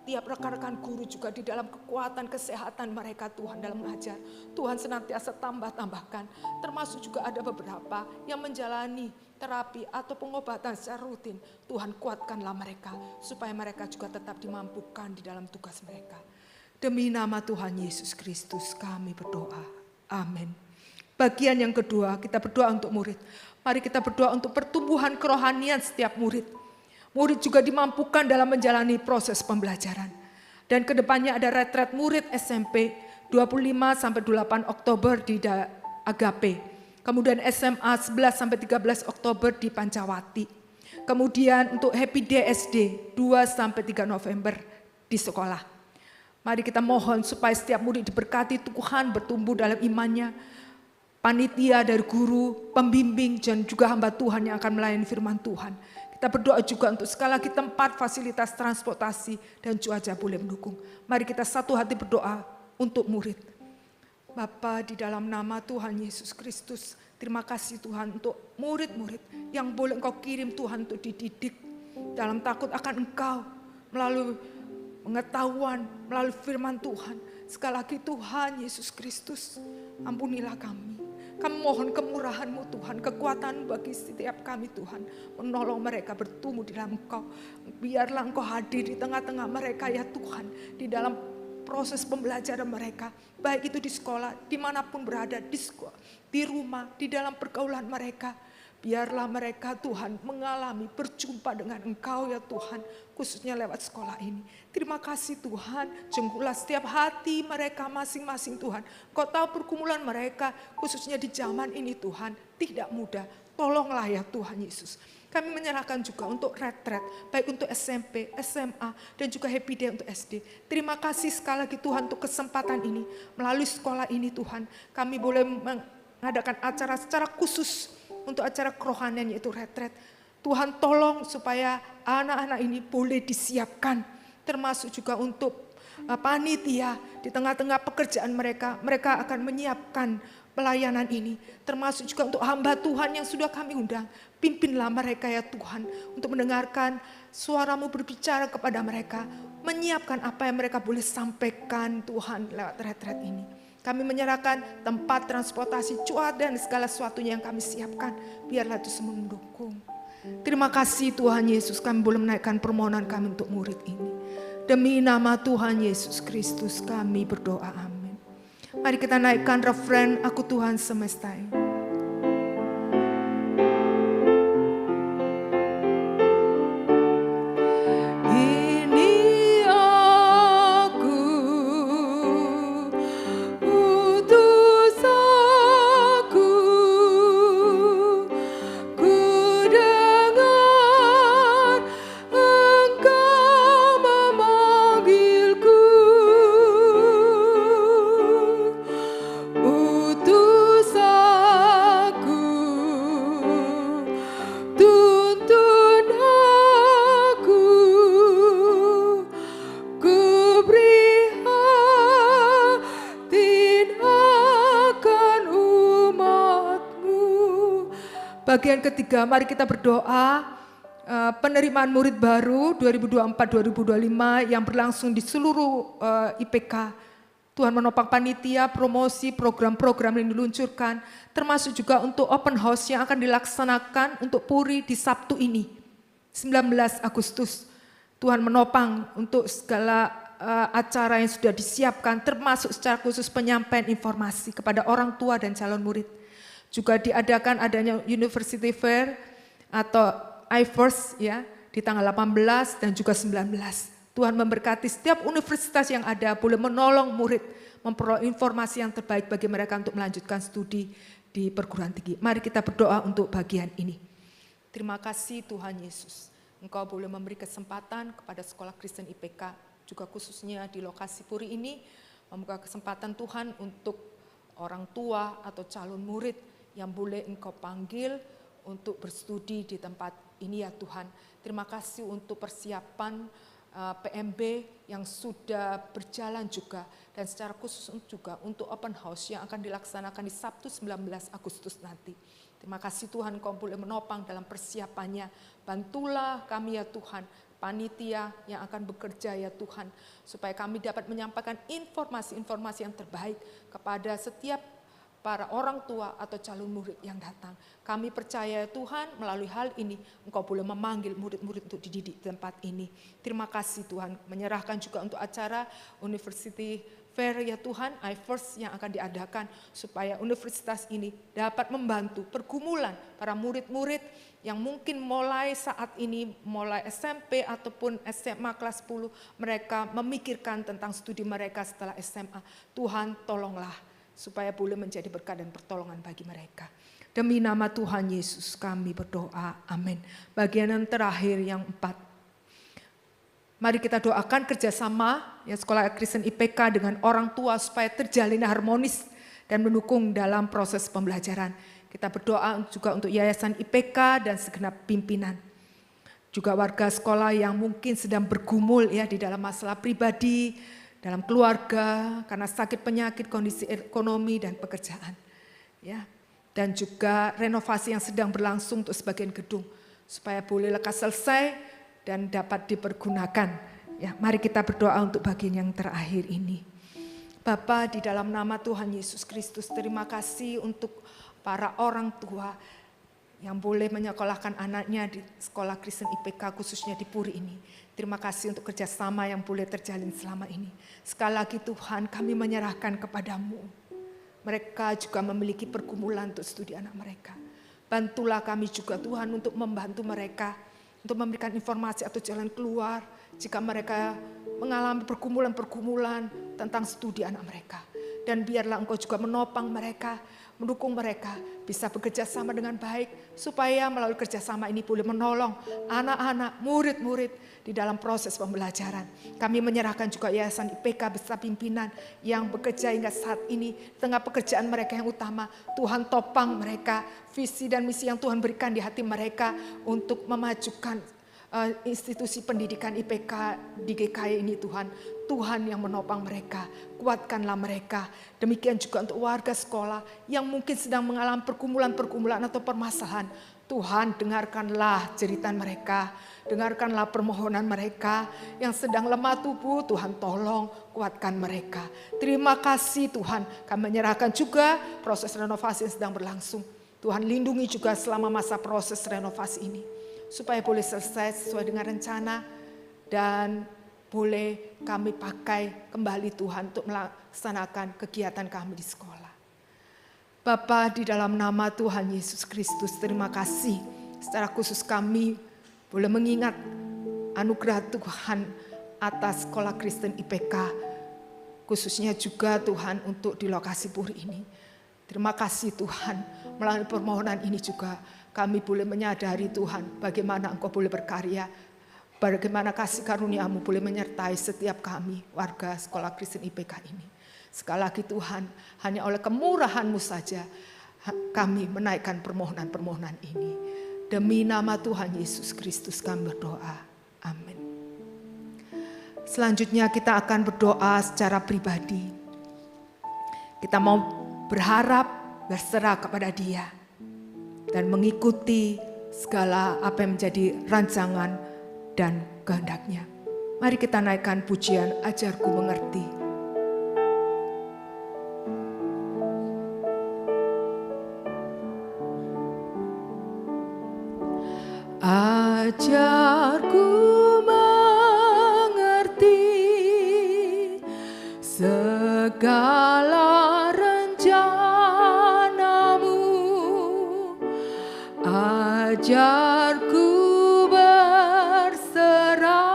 tiap rekan-rekan guru juga di dalam kekuatan kesehatan mereka Tuhan dalam mengajar. Tuhan senantiasa tambahkan. Termasuk juga ada beberapa yang menjalani terapi atau pengobatan secara rutin. Tuhan kuatkanlah mereka supaya mereka juga tetap dimampukan di dalam tugas mereka. Demi nama Tuhan Yesus Kristus kami berdoa. Amin. Bagian yang kedua, kita berdoa untuk murid. Mari kita berdoa untuk pertumbuhan kerohanian setiap murid. Murid juga dimampukan dalam menjalani proses pembelajaran. Dan kedepannya ada retret murid SMP 25-28 Oktober di Agape. Kemudian SMA 11-13 Oktober di Pancawati. Kemudian untuk Happy Day SD 2-3 November di sekolah. Mari kita mohon supaya setiap murid diberkati Tuhan, bertumbuh dalam imannya. Panitia dari guru, pembimbing dan juga hamba Tuhan yang akan melayani firman Tuhan. Kita berdoa juga untuk sekali lagi tempat, fasilitas transportasi dan cuaca boleh mendukung. Mari kita satu hati berdoa untuk murid. Bapa, di dalam nama Tuhan Yesus Kristus, terima kasih Tuhan untuk murid-murid yang boleh Engkau kirim Tuhan untuk dididik dalam takut akan Engkau melalui pengetahuan, melalui firman Tuhan. Sekali lagi Tuhan Yesus Kristus, ampunilah kami. Kami mohon kemurahan-Mu Tuhan, kekuatan bagi setiap kami Tuhan. Menolong mereka bertumbuh di dalam Engkau. Biarlah Engkau hadir di tengah-tengah mereka ya Tuhan. Di dalam proses pembelajaran mereka. Baik itu di sekolah, dimanapun berada, di sekolah, di rumah, di dalam pergaulan mereka. Biarlah mereka Tuhan mengalami berjumpa dengan Engkau ya Tuhan, khususnya lewat sekolah ini. Terima kasih Tuhan, jengkulah setiap hati mereka masing-masing Tuhan. Kau tahu pergumulan mereka khususnya di zaman ini Tuhan, tidak mudah. Tolonglah ya Tuhan Yesus. Kami menyerahkan juga untuk retret, baik untuk SMP, SMA, dan juga Happy Day untuk SD. Terima kasih sekali lagi Tuhan untuk kesempatan ini. Melalui sekolah ini Tuhan, kami boleh mengadakan acara secara khusus untuk acara kerohanian yaitu retret. Tuhan tolong supaya anak-anak ini boleh disiapkan. Termasuk juga untuk panitia di tengah-tengah pekerjaan mereka. Mereka akan menyiapkan pelayanan ini. Termasuk juga untuk hamba Tuhan yang sudah kami undang. Pimpinlah mereka ya Tuhan untuk mendengarkan suara-Mu berbicara kepada mereka. Menyiapkan apa yang mereka boleh sampaikan Tuhan lewat retret ini. Kami menyerahkan tempat transportasi, cuaca dan segala sesuatunya yang kami siapkan. Biarlah itu semua mendukung. Terima kasih Tuhan Yesus, kami boleh menaikkan permohonan kami untuk murid ini. Demi nama Tuhan Yesus Kristus kami berdoa, amin. Mari kita naikkan refren Aku Tuhan Semesta ini. Utusan bagian ketiga, mari kita berdoa penerimaan murid baru 2024-2025 yang berlangsung di seluruh IPK. Tuhan menopang panitia, promosi, program-program yang diluncurkan, termasuk juga untuk open house yang akan dilaksanakan untuk Puri di Sabtu ini, 19 Agustus. Tuhan menopang untuk segala acara yang sudah disiapkan, termasuk secara khusus penyampaian informasi kepada orang tua dan calon murid. Juga diadakan adanya University Fair atau iFirst ya, di tanggal 18 dan juga 19. Tuhan memberkati setiap universitas yang ada boleh menolong murid memperoleh informasi yang terbaik bagi mereka untuk melanjutkan studi di perguruan tinggi. Mari kita berdoa untuk bagian ini. Terima kasih Tuhan Yesus. Engkau boleh memberi kesempatan kepada sekolah Kristen IPK, juga khususnya di lokasi Puri ini, membuka kesempatan Tuhan untuk orang tua atau calon murid yang boleh Engkau panggil untuk berstudi di tempat ini ya Tuhan. Terima kasih untuk persiapan PMB yang sudah berjalan juga, dan secara khusus juga untuk open house yang akan dilaksanakan di Sabtu 19 Agustus nanti. Terima kasih Tuhan, Kau boleh menopang dalam persiapannya. Bantulah kami ya Tuhan, panitia yang akan bekerja ya Tuhan, supaya kami dapat menyampaikan informasi-informasi yang terbaik kepada setiap para orang tua atau calon murid yang datang. Kami percaya Tuhan, melalui hal ini Engkau boleh memanggil murid-murid untuk dididik di tempat ini. Terima kasih Tuhan, menyerahkan juga untuk acara University Fair ya Tuhan, iFirst yang akan diadakan, supaya universitas ini dapat membantu pergumulan para murid-murid yang mungkin mulai saat ini, mulai SMP ataupun SMA kelas 10, mereka memikirkan tentang studi mereka setelah SMA. Tuhan tolonglah, supaya boleh menjadi berkat dan pertolongan bagi mereka. Demi nama Tuhan Yesus kami berdoa, amin. Bagian yang terakhir yang 4. Mari kita doakan kerjasama ya sekolah Kristen IPK dengan orang tua supaya terjalin harmonis dan mendukung dalam proses pembelajaran. Kita berdoa juga untuk yayasan IPK dan segenap pimpinan. Juga warga sekolah yang mungkin sedang bergumul ya di dalam masalah pribadi, dalam keluarga, karena sakit penyakit, kondisi ekonomi dan pekerjaan. Ya. Dan juga renovasi yang sedang berlangsung untuk sebagian gedung, supaya boleh lekas selesai dan dapat dipergunakan. Ya, mari kita berdoa untuk bagian yang terakhir ini. Bapa, di dalam nama Tuhan Yesus Kristus, terima kasih untuk para orang tua yang boleh menyekolahkan anaknya di sekolah Kristen IPK khususnya di Puri ini. Terima kasih untuk kerjasama yang boleh terjalin selama ini. Sekali lagi Tuhan, kami menyerahkan kepadamu. Mereka juga memiliki pergumulan untuk studi anak mereka. Bantulah kami juga Tuhan untuk membantu mereka, untuk memberikan informasi atau jalan keluar jika mereka mengalami pergumulan-pergumulan tentang studi anak mereka. Dan biarlah Engkau juga menopang mereka, mendukung mereka bisa bekerja sama dengan baik, supaya melalui kerjasama ini boleh menolong anak-anak, murid-murid di dalam proses pembelajaran. Kami menyerahkan juga yayasan IPK beserta pimpinan yang bekerja hingga saat ini, tengah pekerjaan mereka yang utama. Tuhan topang mereka, visi dan misi yang Tuhan berikan di hati mereka untuk memajukan institusi pendidikan IPK di GKI ini Tuhan. Tuhan yang menopang mereka, kuatkanlah mereka. Demikian juga untuk warga sekolah yang mungkin sedang mengalami pergumulan-pergumulan atau permasalahan. Tuhan, dengarkanlah jeritan mereka, dengarkanlah permohonan mereka yang sedang lemah tubuh. Tuhan tolong kuatkan mereka. Terima kasih Tuhan, kami menyerahkan juga proses renovasi yang sedang berlangsung. Tuhan lindungi juga selama masa proses renovasi ini, supaya boleh selesai sesuai dengan rencana dan boleh kami pakai kembali Tuhan untuk melaksanakan kegiatan kami di sekolah. Bapa, di dalam nama Tuhan Yesus Kristus, terima kasih. Secara khusus kami boleh mengingat anugerah Tuhan atas sekolah Kristen IPK, khususnya juga Tuhan untuk di lokasi Puri ini. Terima kasih Tuhan, melalui permohonan ini juga kami boleh menyadari Tuhan bagaimana Engkau boleh berkarya, bagaimana kasih karunia-Mu boleh menyertai setiap kami warga sekolah Kristen IPK ini. Sekali lagi Tuhan, hanya oleh kemurahan-Mu saja kami menaikkan permohonan-permohonan ini. Demi nama Tuhan Yesus Kristus kami berdoa. Amin. Selanjutnya kita akan berdoa secara pribadi. Kita mau berharap, berserah kepada Dia. dan mengikuti segala apa yang menjadi rancangan dan kehendaknya. Mari kita naikkan pujian Ajarku Mengerti. Ajarku mengerti segala rencanamu, ajarku berserah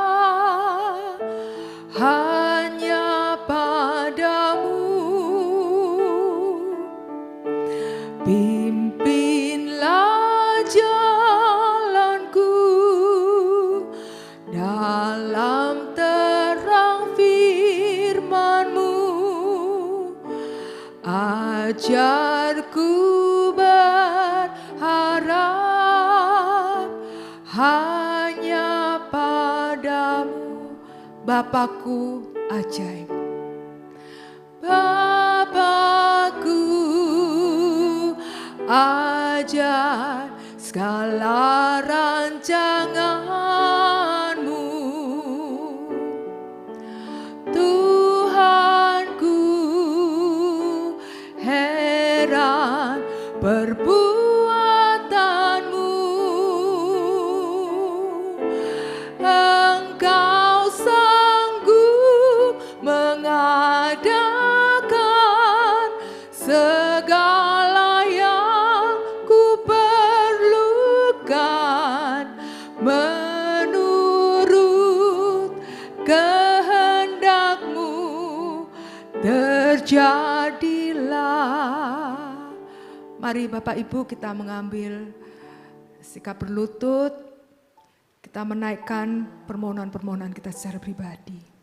hanya padamu. Pimpinlah jalanku dalam terang firman-Mu, ajarku berharap hanya padamu. Bapakku ajaib, Bapakku ajar segala rancangan-Mu, Tuhanku heran perbuatan-Mu. Engkau sanggup mengadakan segala yang ku perlukan menurut kehendak-Mu, terjadilah. Mari Bapak Ibu kita mengambil sikap berlutut, kita menaikkan permohonan-permohonan kita secara pribadi.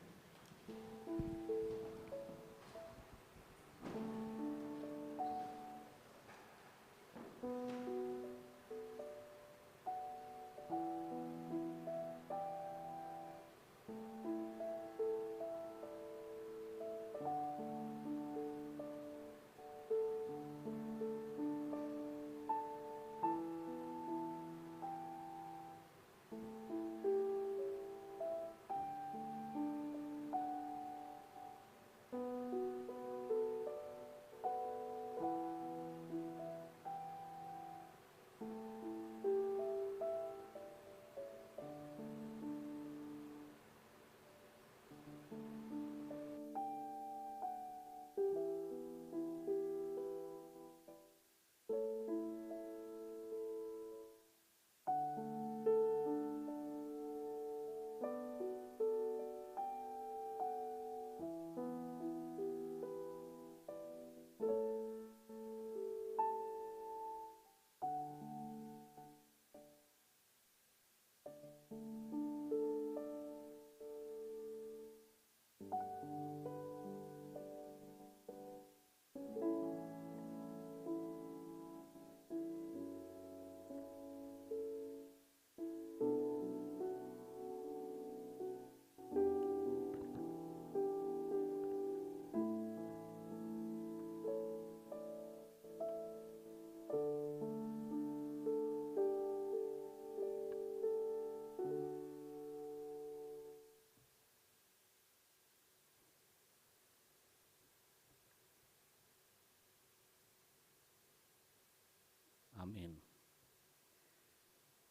Amin.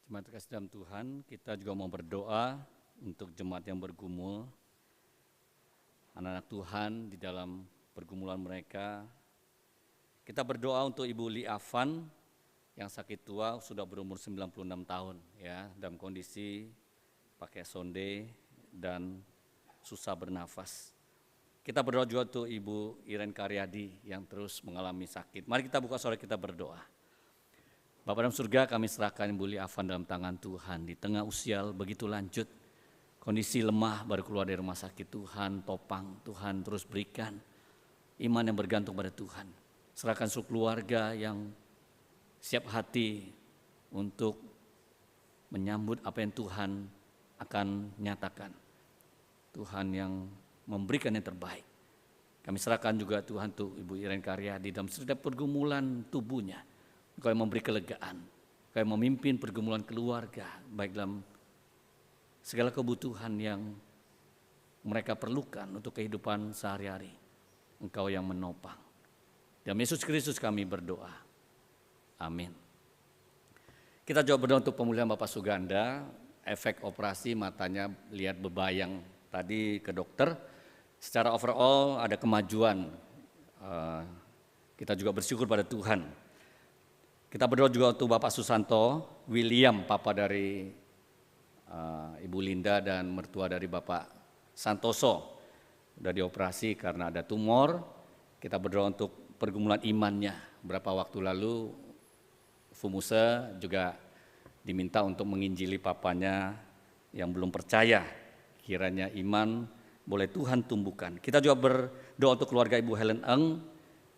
Jemaat terkasih dalam Tuhan, kita juga mau berdoa untuk jemaat yang bergumul, anak-anak Tuhan di dalam pergumulan mereka. Kita berdoa untuk Ibu Li Afan yang sakit tua, sudah berumur 96 tahun ya, dalam kondisi pakai sonde dan susah bernafas. Kita berdoa juga untuk Ibu Iren Karyadi yang terus mengalami sakit. Mari kita buka suara kita berdoa. Bapa dalam surga, kami serahkan Ibu Li Afan dalam tangan Tuhan. Di tengah usia begitu lanjut, kondisi lemah baru keluar dari rumah sakit, Tuhan topang, Tuhan terus berikan iman yang bergantung pada Tuhan. Serahkan seluruh keluarga yang siap hati untuk menyambut apa yang Tuhan akan nyatakan. Tuhan yang memberikan yang terbaik. Kami serahkan juga Tuhan untuk Ibu Iren Karyadi dalam setiap pergumulan tubuhnya. Engkau yang memberi kelegaan, Engkau yang memimpin pergumulan keluarga, baik dalam segala kebutuhan yang mereka perlukan untuk kehidupan sehari-hari. Engkau yang menopang. Dalam Yesus Kristus kami berdoa. Amin. Kita coba berdoa untuk pemulihan Bapak Suganda, efek operasi matanya lihat bebayang tadi ke dokter. Secara overall ada kemajuan. Kita juga bersyukur pada Tuhan. Kita berdoa juga untuk Bapak Susanto William, papa dari Ibu Linda dan mertua dari Bapak Santoso. Sudah dioperasi karena ada tumor. Kita berdoa untuk pergumulan imannya. Berapa waktu lalu Fumusa juga diminta untuk menginjili papanya yang belum percaya. Kiranya iman boleh Tuhan tumbuhkan. Kita juga berdoa untuk keluarga Ibu Helen Eng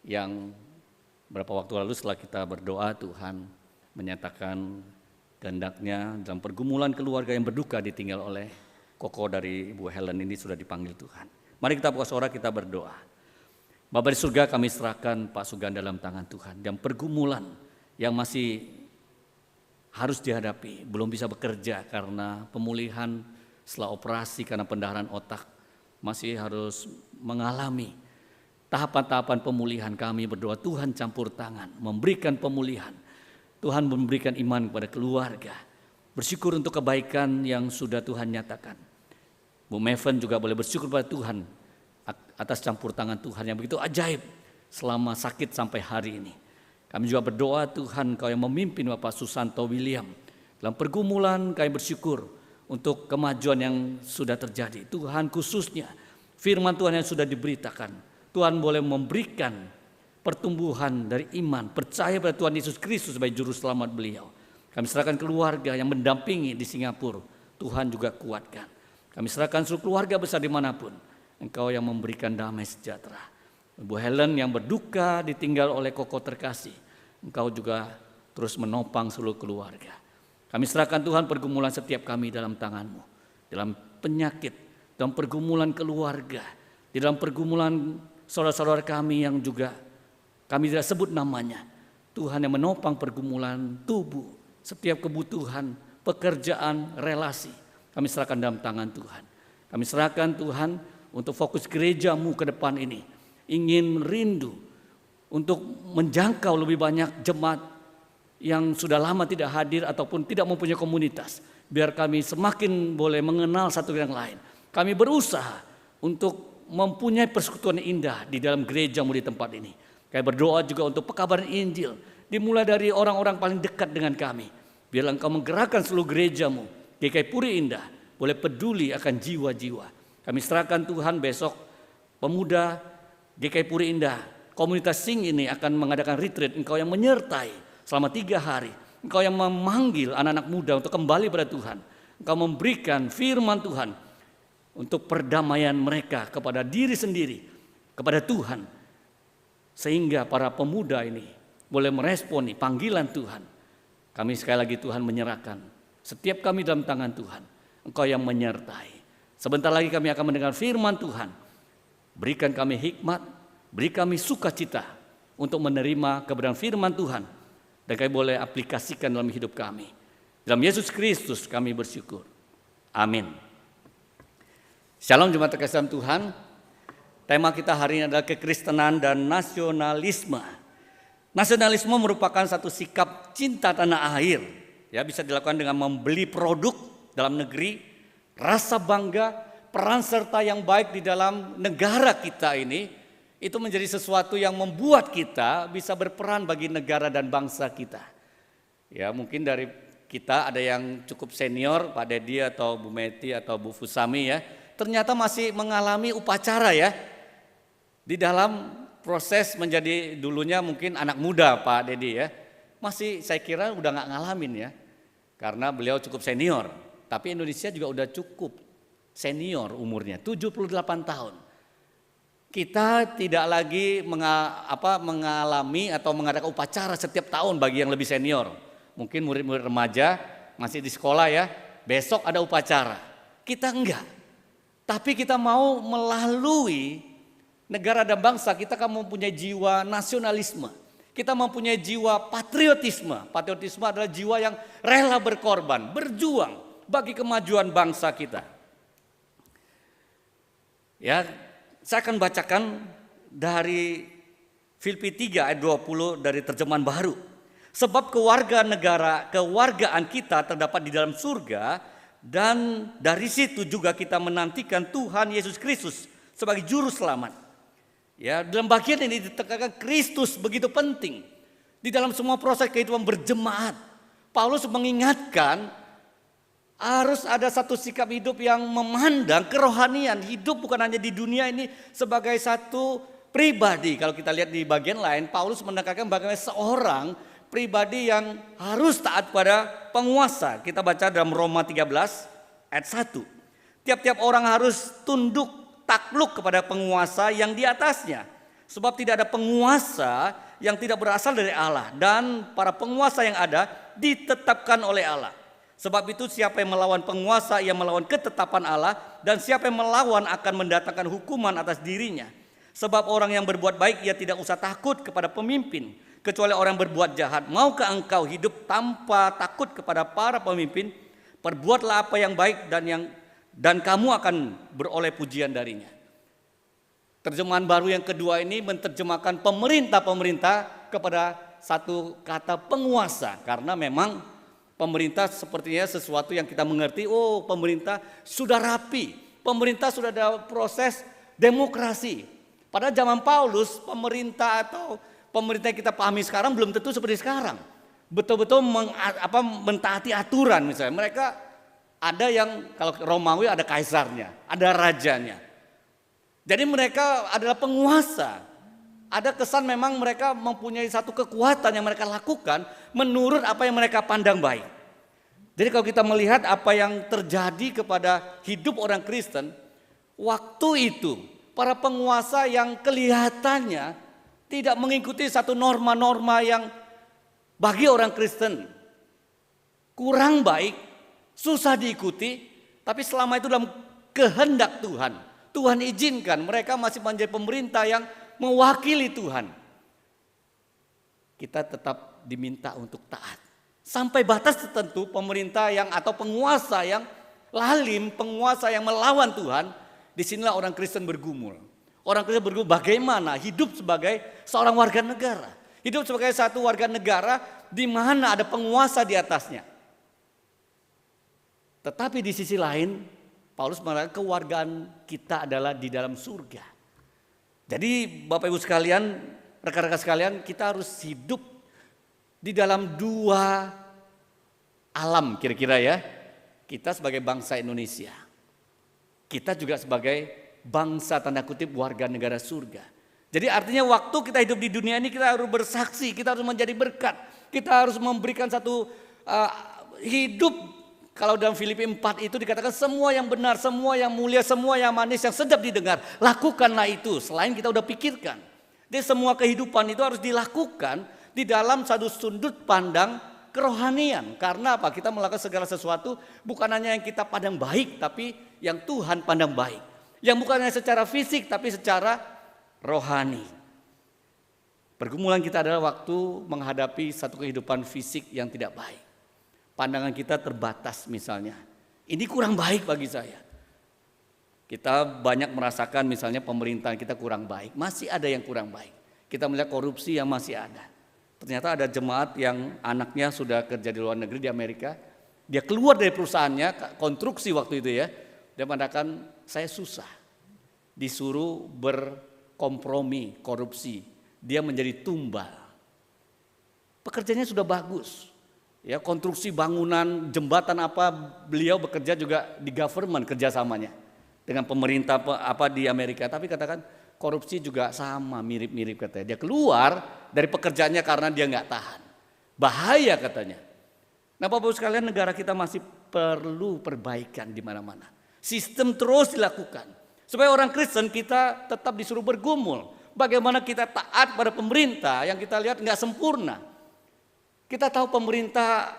yang berapa waktu lalu setelah kita berdoa Tuhan menyatakan kehendaknya dalam pergumulan keluarga yang berduka ditinggal oleh koko dari Ibu Helen ini sudah dipanggil Tuhan. Mari kita buka suara, kita berdoa. Bapa di surga, kami serahkan Pak Suganda dalam tangan Tuhan. Dan pergumulan yang masih harus dihadapi, belum bisa bekerja karena pemulihan setelah operasi karena pendarahan otak, masih harus mengalami tahapan-tahapan pemulihan. Kami berdoa Tuhan campur tangan, memberikan pemulihan. Tuhan memberikan iman kepada keluarga. Bersyukur untuk kebaikan yang sudah Tuhan nyatakan. Bu Meven juga boleh bersyukur pada Tuhan atas campur tangan Tuhan yang begitu ajaib selama sakit sampai hari ini. Kami juga berdoa Tuhan Kau yang memimpin Bapak Susanto William. Dalam pergumulan kami bersyukur untuk kemajuan yang sudah terjadi. Tuhan khususnya firman Tuhan yang sudah diberitakan. Tuhan boleh memberikan pertumbuhan dari iman, percaya pada Tuhan Yesus Kristus sebagai juru selamat beliau. Kami serahkan keluarga yang mendampingi di Singapura. Tuhan juga kuatkan. Kami serahkan seluruh keluarga besar dimanapun. Engkau yang memberikan damai sejahtera. Ibu Helen yang berduka ditinggal oleh koko terkasih. Engkau juga terus menopang seluruh keluarga. Kami serahkan Tuhan pergumulan setiap kami dalam tangan-Mu. Dalam penyakit, dalam pergumulan keluarga. Di dalam pergumulan saudara-saudara kami yang juga kami tidak sebut namanya. Tuhan yang menopang pergumulan tubuh, setiap kebutuhan, pekerjaan, relasi. Kami serahkan dalam tangan Tuhan. Kami serahkan Tuhan untuk fokus gereja-Mu ke depan ini. Ingin rindu untuk menjangkau lebih banyak jemaat yang sudah lama tidak hadir ataupun tidak mempunyai komunitas. Biar kami semakin boleh mengenal satu yang lain. Kami berusaha untuk mempunyai persekutuan indah di dalam gereja-Mu di tempat ini. Kami berdoa juga untuk pekabaran Injil. Dimulai dari orang-orang paling dekat dengan kami. Biarlah Engkau menggerakkan seluruh gereja-Mu. GKI Puri Indah boleh peduli akan jiwa-jiwa. Kami serahkan Tuhan besok pemuda GKI Puri Indah. Komunitas Sing ini akan mengadakan retreat. Engkau yang menyertai selama 3 hari. Engkau yang memanggil anak-anak muda untuk kembali pada Tuhan. Engkau memberikan firman Tuhan untuk perdamaian mereka kepada diri sendiri, kepada Tuhan. Sehingga para pemuda ini boleh meresponi panggilan Tuhan. Kami sekali lagi Tuhan menyerahkan setiap kami dalam tangan Tuhan. Engkau yang menyertai. Sebentar lagi kami akan mendengar firman Tuhan. Berikan kami hikmat, beri kami sukacita untuk menerima kebenaran firman Tuhan. Dan kami boleh aplikasikan dalam hidup kami. Dalam Yesus Kristus kami bersyukur. Amin. Shalom jemaat terkasih dalam Tuhan. Tema kita hari ini adalah kekristenan dan nasionalisme. Nasionalisme merupakan satu sikap cinta tanah air. Ya, bisa dilakukan dengan membeli produk dalam negeri, rasa bangga, peran serta yang baik di dalam negara kita ini, itu menjadi sesuatu yang membuat kita bisa berperan bagi negara dan bangsa kita. Ya, mungkin dari kita ada yang cukup senior, Pak Dedi atau Bu Meti atau Bu Fusami ya, ternyata masih mengalami upacara ya, di dalam proses menjadi dulunya mungkin anak muda Pak Dedi ya, masih saya kira udah gak ngalamin ya. Karena beliau cukup senior, tapi Indonesia juga udah cukup senior umurnya, 78 tahun. Kita tidak lagi mengalami atau mengadakan upacara setiap tahun bagi yang lebih senior. Mungkin murid-murid remaja masih di sekolah ya, besok ada upacara. Kita enggak, tapi kita mau melalui negara dan bangsa, kita kan mempunyai jiwa nasionalisme. Kita mempunyai jiwa patriotisme. Patriotisme adalah jiwa yang rela berkorban, berjuang bagi kemajuan bangsa kita. Ya, saya akan bacakan dari Filipi 3 ayat 20 dari terjemahan baru. Sebab kewargaan kita terdapat di dalam surga, dan dari situ juga kita menantikan Tuhan Yesus Kristus sebagai juru selamat. Ya, dalam bagian ini ditekankan Kristus begitu penting di dalam semua proses kehidupan berjemaat. Paulus mengingatkan harus ada satu sikap hidup yang memandang kerohanian. Hidup bukan hanya di dunia ini sebagai satu pribadi. Kalau kita lihat di bagian lain, Paulus menekankan bagaimana seorang pribadi yang harus taat pada penguasa. Kita baca dalam Roma 13 ayat 1. Tiap-tiap orang harus tunduk takluk kepada penguasa yang di atasnya. Sebab tidak ada penguasa yang tidak berasal dari Allah, dan para penguasa yang ada ditetapkan oleh Allah. Sebab itu siapa yang melawan penguasa, ia melawan ketetapan Allah, dan siapa yang melawan akan mendatangkan hukuman atas dirinya. Sebab orang yang berbuat baik ia tidak usah takut kepada pemimpin, kecuali orang berbuat jahat. Maukah engkau hidup tanpa takut kepada para pemimpin? Perbuatlah apa yang baik dan kamu akan beroleh pujian darinya. Terjemahan baru yang kedua ini menerjemahkan pemerintah kepada satu kata penguasa, karena memang pemerintah sepertinya sesuatu yang kita mengerti, oh pemerintah sudah rapi, pemerintah sudah ada proses demokrasi. Pada zaman Paulus, pemerintah atau pemerintah yang kita pahami sekarang belum tentu seperti sekarang. Betul-betul mentaati aturan misalnya. Mereka ada yang kalau Romawi ada kaisarnya, ada rajanya. Jadi mereka adalah penguasa. Ada kesan memang mereka mempunyai satu kekuatan yang mereka lakukan menurut apa yang mereka pandang baik. Jadi kalau kita melihat apa yang terjadi kepada hidup orang Kristen, waktu itu para penguasa yang kelihatannya tidak mengikuti satu norma-norma yang bagi orang Kristen kurang baik, susah diikuti, tapi selama itu dalam kehendak Tuhan, Tuhan izinkan mereka masih menjadi pemerintah yang mewakili Tuhan. Kita tetap diminta untuk taat. Sampai batas tertentu pemerintah atau penguasa yang lalim, penguasa yang melawan Tuhan, disinilah orang Kristen bergumul. Orang Kristen bergumul bagaimana hidup sebagai seorang warga negara. Hidup sebagai satu warga negara di mana ada penguasa di atasnya. Tetapi di sisi lain, Paulus mengatakan kewargaan kita adalah di dalam surga. Jadi Bapak Ibu sekalian, rekan-rekan sekalian, kita harus hidup di dalam dua alam kira-kira ya. Kita sebagai bangsa Indonesia, kita juga sebagai bangsa tanda kutip warga negara surga. Jadi artinya waktu kita hidup di dunia ini kita harus bersaksi, kita harus menjadi berkat. Kita harus memberikan satu hidup. Kalau dalam Filipi 4 itu dikatakan semua yang benar, semua yang mulia, semua yang manis, yang sedap didengar, lakukanlah itu selain kita udah pikirkan. Jadi semua kehidupan itu harus dilakukan di dalam satu sudut pandang kerohanian. Karena apa? Kita melakukan segala sesuatu bukan hanya yang kita pandang baik, tapi yang Tuhan pandang baik. Yang bukan hanya secara fisik, tapi secara rohani. Pergumulan kita adalah waktu menghadapi satu kehidupan fisik yang tidak baik. Pandangan kita terbatas misalnya. Ini kurang baik bagi saya. Kita banyak merasakan misalnya pemerintahan kita kurang baik. Masih ada yang kurang baik. Kita melihat korupsi yang masih ada. Ternyata ada jemaat yang anaknya sudah kerja di luar negeri di Amerika. Dia keluar dari perusahaannya, konstruksi waktu itu ya. Dia mengatakan saya susah. Disuruh berkompromi korupsi. Dia menjadi tumbal. Pekerjaannya sudah bagus. Ya, konstruksi bangunan, jembatan apa, beliau bekerja juga di government kerjasamanya dengan pemerintah di Amerika. Tapi katakan korupsi juga sama, mirip-mirip katanya. Dia keluar dari pekerjaannya karena dia nggak tahan. Bahaya katanya. Nah Bapak-Ibu sekalian, negara kita masih perlu perbaikan di mana-mana. Sistem terus dilakukan. Supaya orang Kristen kita tetap disuruh bergumul. Bagaimana kita taat pada pemerintah yang kita lihat nggak sempurna. Kita tahu pemerintah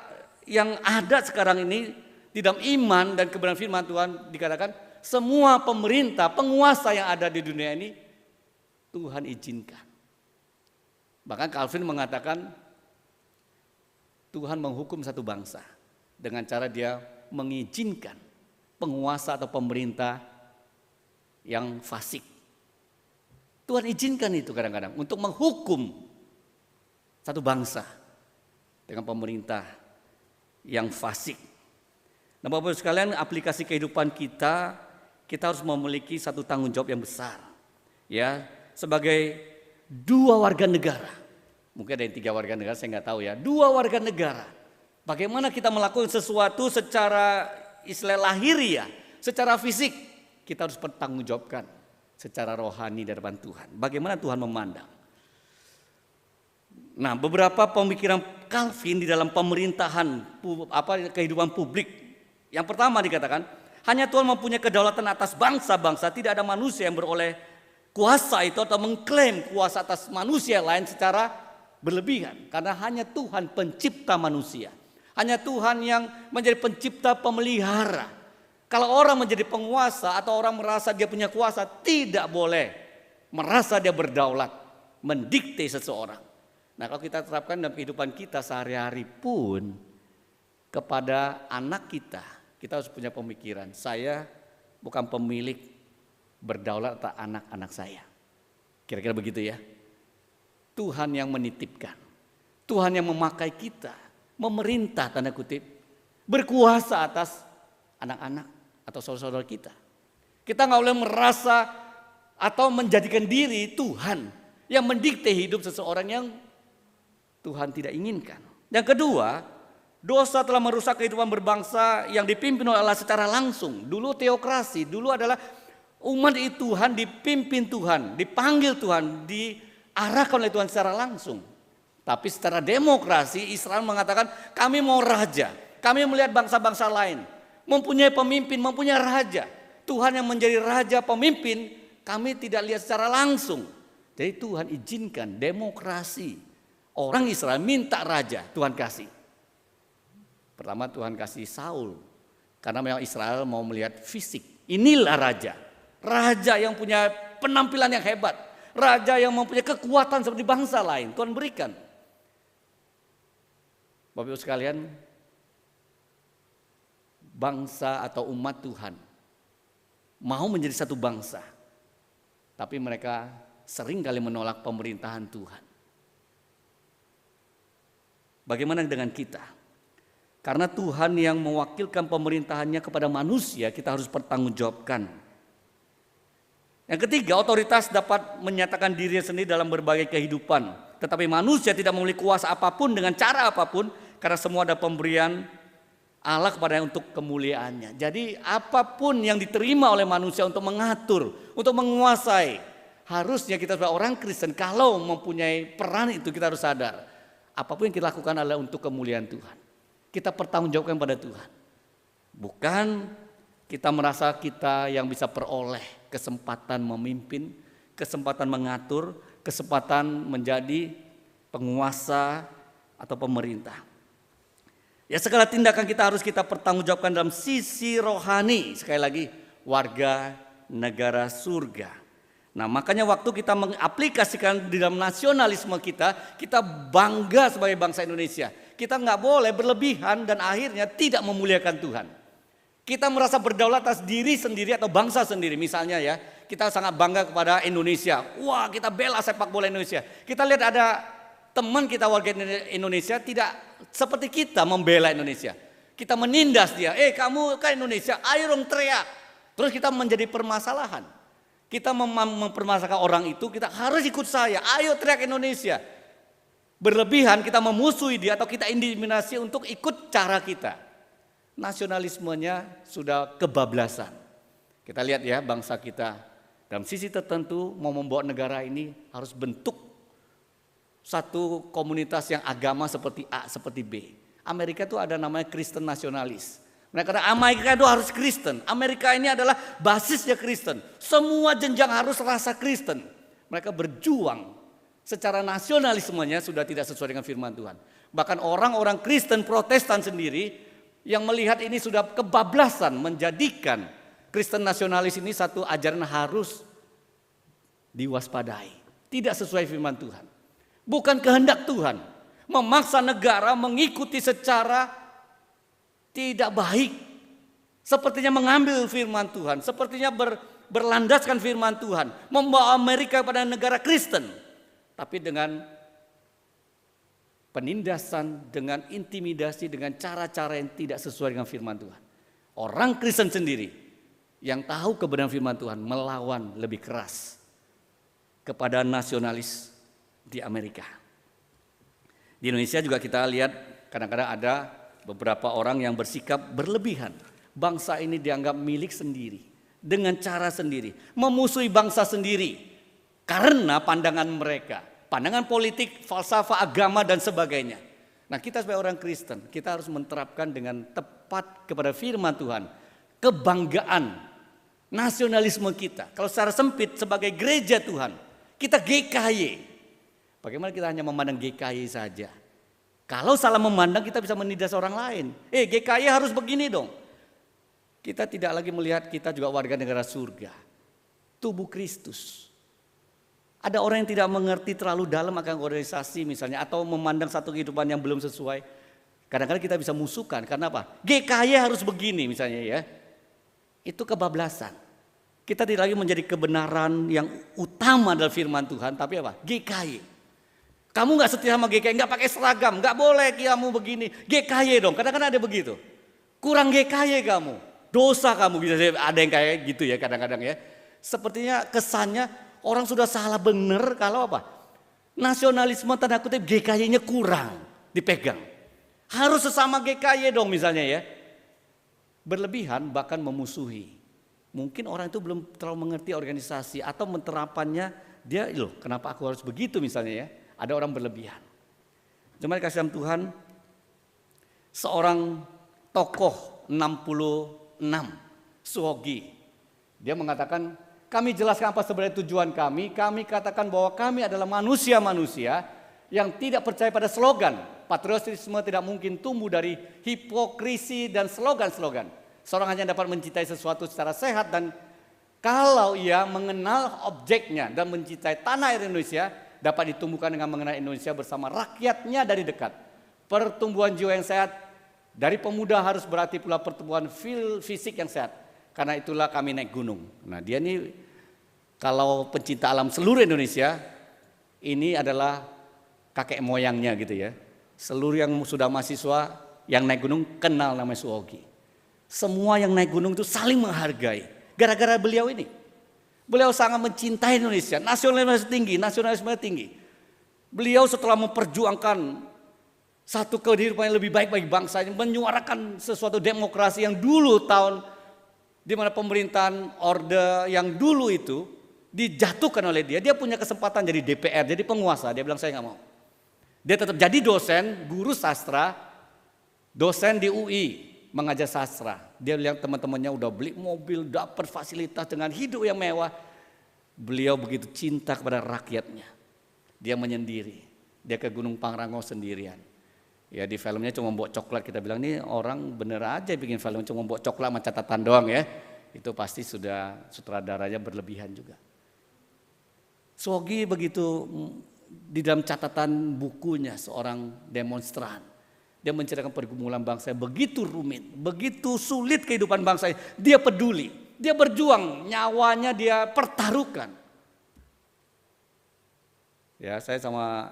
yang ada sekarang ini di dalam iman dan kebenaran firman Tuhan dikatakan semua pemerintah, penguasa yang ada di dunia ini Tuhan izinkan. Bahkan Calvin mengatakan Tuhan menghukum satu bangsa dengan cara dia mengizinkan penguasa atau pemerintah yang fasik. Tuhan izinkan itu kadang-kadang untuk menghukum satu bangsa dengan pemerintah yang fasik. Nah, Bapak Ibu sekalian, aplikasi kehidupan kita harus memiliki satu tanggung jawab yang besar. Ya, sebagai 2 warga negara. Mungkin ada yang 3 warga negara, saya nggak tahu ya. 2 warga negara. Bagaimana kita melakukan sesuatu secara istilah lahiriah, secara fisik, kita harus bertanggungjawabkan secara rohani di hadapan Tuhan. Bagaimana Tuhan memandang? Nah, beberapa pemikiran Calvin di dalam pemerintahan kehidupan publik. Yang pertama dikatakan, hanya Tuhan mempunyai kedaulatan atas bangsa-bangsa, tidak ada manusia yang beroleh kuasa itu atau mengklaim kuasa atas manusia lain secara berlebihan. Karena hanya Tuhan pencipta manusia. Hanya Tuhan yang menjadi pencipta pemelihara. Kalau orang menjadi penguasa atau orang merasa dia punya kuasa, tidak boleh merasa dia berdaulat, mendikte seseorang. Nah, kalau kita terapkan dalam kehidupan kita sehari-hari pun, kepada anak kita harus punya pemikiran, saya bukan pemilik berdaulat atas anak-anak saya. Kira-kira begitu ya. Tuhan yang menitipkan, Tuhan yang memakai kita, memerintah tanda kutip, berkuasa atas anak-anak atau saudara-saudara kita. Kita nggak boleh merasa atau menjadikan diri Tuhan yang mendikte hidup seseorang yang Tuhan tidak inginkan. Yang kedua, dosa telah merusak kehidupan berbangsa yang dipimpin oleh Allah secara langsung. Dulu teokrasi, dulu adalah umat Tuhan dipimpin Tuhan, dipanggil Tuhan, diarahkan oleh Tuhan secara langsung. Tapi secara demokrasi Israel mengatakan kami mau raja. Kami melihat bangsa-bangsa lain mempunyai pemimpin, mempunyai raja. Tuhan yang menjadi raja pemimpin kami tidak lihat secara langsung. Jadi Tuhan izinkan demokrasi. Orang Israel minta raja, Tuhan kasih. Pertama Tuhan kasih Saul. Karena memang Israel mau melihat fisik. Inilah raja. Raja yang punya penampilan yang hebat. Raja yang mempunyai kekuatan seperti bangsa lain. Tuhan berikan. Bapak Ibu sekalian, bangsa atau umat Tuhan mau menjadi satu bangsa. Tapi mereka sering kali menolak pemerintahan Tuhan. Bagaimana dengan kita? Karena Tuhan yang mewakilkan pemerintahannya kepada manusia, kita harus bertanggungjawabkan. Yang ketiga, otoritas dapat menyatakan dirinya sendiri dalam berbagai kehidupan. Tetapi manusia tidak memiliki kuasa apapun dengan cara apapun, karena semua ada pemberian Allah kepadanya untuk kemuliaannya. Jadi apapun yang diterima oleh manusia untuk mengatur, untuk menguasai, harusnya kita sebagai orang Kristen kalau mempunyai peran itu kita harus sadar. Apapun yang kita lakukan adalah untuk kemuliaan Tuhan. Kita pertanggungjawabkan pada Tuhan. Bukan kita merasa kita yang bisa peroleh kesempatan memimpin, kesempatan mengatur, kesempatan menjadi penguasa atau pemerintah. Ya, segala tindakan kita harus kita pertanggungjawabkan dalam sisi rohani. Sekali lagi, warga negara surga. Nah, makanya waktu kita mengaplikasikan di dalam nasionalisme kita bangga sebagai bangsa Indonesia. Kita nggak boleh berlebihan dan akhirnya tidak memuliakan Tuhan. Kita merasa berdaulat atas diri sendiri atau bangsa sendiri. Misalnya ya, kita sangat bangga kepada Indonesia. Wah, kita bela sepak bola Indonesia. Kita lihat ada teman kita warga Indonesia tidak seperti kita membela Indonesia. Kita menindas dia. Kamu kan Indonesia, ayo dong teriak. Terus kita menjadi permasalahan. Kita mempermasalahkan orang itu, kita harus ikut saya. Ayo teriak Indonesia. Berlebihan kita memusuhi dia atau kita intimidasi untuk ikut cara kita. Nasionalismenya sudah kebablasan. Kita lihat ya bangsa kita dalam sisi tertentu mau membawa negara ini harus bentuk satu komunitas yang agama seperti A, seperti B. Amerika itu ada namanya Kristen nasionalis. Mereka kata Amerika itu harus Kristen. Amerika ini adalah basisnya Kristen. Semua jenjang harus rasa Kristen. Mereka berjuang secara nasionalismenya sudah tidak sesuai dengan firman Tuhan. Bahkan orang-orang Kristen Protestan sendiri yang melihat ini sudah kebablasan menjadikan Kristen nasionalis ini satu ajaran harus diwaspadai. Tidak sesuai firman Tuhan. Bukan kehendak Tuhan. Memaksa negara mengikuti secara tidak baik. Sepertinya mengambil firman Tuhan. Sepertinya berlandaskan firman Tuhan. Membawa Amerika pada negara Kristen. Tapi dengan penindasan, dengan intimidasi, dengan cara-cara yang tidak sesuai dengan firman Tuhan. Orang Kristen sendiri yang tahu kebenaran firman Tuhan melawan lebih keras kepada nasionalis di Amerika. Di Indonesia juga kita lihat kadang-kadang ada beberapa orang yang bersikap berlebihan. Bangsa ini dianggap milik sendiri, dengan cara sendiri, memusuhi bangsa sendiri karena pandangan mereka, pandangan politik, falsafah agama dan sebagainya. Nah, kita sebagai orang Kristen, kita harus menerapkan dengan tepat kepada firman Tuhan, kebanggaan, nasionalisme kita. Kalau secara sempit sebagai gereja Tuhan, kita GKY. Bagaimana kita hanya memandang GKY saja? Kalau salah memandang kita bisa menindas orang lain. GKY harus begini dong. Kita tidak lagi melihat kita juga warga negara surga. Tubuh Kristus. Ada orang yang tidak mengerti terlalu dalam akan organisasi misalnya. Atau memandang satu kehidupan yang belum sesuai. Kadang-kadang kita bisa musuhkan. Karena apa? GKY harus begini misalnya ya. Itu kebablasan. Kita tidak lagi menjadi kebenaran yang utama dalam firman Tuhan. Tapi apa? GKY. Kamu gak setia sama GKY, gak pakai seragam, gak boleh kamu begini. GKY dong, kadang-kadang ada begitu. Kurang GKY kamu, dosa kamu, bisa ada yang kayak gitu ya kadang-kadang ya. Sepertinya kesannya orang sudah salah benar kalau apa? Nasionalisme tanda kutip GKY-nya kurang dipegang. Harus sesama GKY dong misalnya ya. Berlebihan bahkan memusuhi. Mungkin orang itu belum terlalu mengerti organisasi atau menterapannya dia, loh kenapa aku harus begitu misalnya ya. Ada orang berlebihan. Cuma dikasih dalam Tuhan, seorang tokoh 66, Suhogi. Dia mengatakan, kami jelaskan apa sebenarnya tujuan kami. Kami katakan bahwa kami adalah manusia-manusia yang tidak percaya pada slogan. Patriotisme tidak mungkin tumbuh dari hipokrisi dan slogan-slogan. Seorang hanya dapat mencintai sesuatu secara sehat dan kalau ia mengenal objeknya dan mencintai tanah air Indonesia, dapat ditumbuhkan dengan mengenal Indonesia bersama rakyatnya dari dekat. Pertumbuhan jiwa yang sehat dari pemuda harus berarti pula pertumbuhan fisik yang sehat. Karena itulah kami naik gunung. Nah dia ini kalau pencinta alam seluruh Indonesia, ini adalah kakek moyangnya gitu ya. Seluruh yang sudah mahasiswa yang naik gunung kenal namanya Suhogi. Semua yang naik gunung itu saling menghargai. Gara-gara beliau ini. Beliau sangat mencintai Indonesia, nasionalisme tinggi. Beliau setelah memperjuangkan satu kehidupan yang lebih baik bagi bangsa ini, menyuarakan sesuatu demokrasi yang dulu tahun di mana pemerintahan orde yang dulu itu dijatuhkan oleh dia. Dia punya kesempatan jadi DPR, jadi penguasa. Dia bilang saya nggak mau. Dia tetap jadi dosen, guru sastra, dosen di UI. Mengajar sastra, dia lihat teman-temannya udah beli mobil, dapat fasilitas dengan hidup yang mewah. Beliau begitu cinta kepada rakyatnya. Dia menyendiri, dia ke Gunung Pangrango sendirian. Ya di filmnya cuma bawa coklat, kita bilang nih orang bener aja bikin film cuma bawa coklat sama catatan doang ya. Itu pasti sudah sutradaranya berlebihan juga. Suhogi begitu di dalam catatan bukunya seorang demonstran. Dia menceritakan pergumulan bangsa yang begitu rumit, begitu sulit kehidupan bangsa. Dia peduli, dia berjuang, nyawanya dia pertaruhkan. Ya, saya sama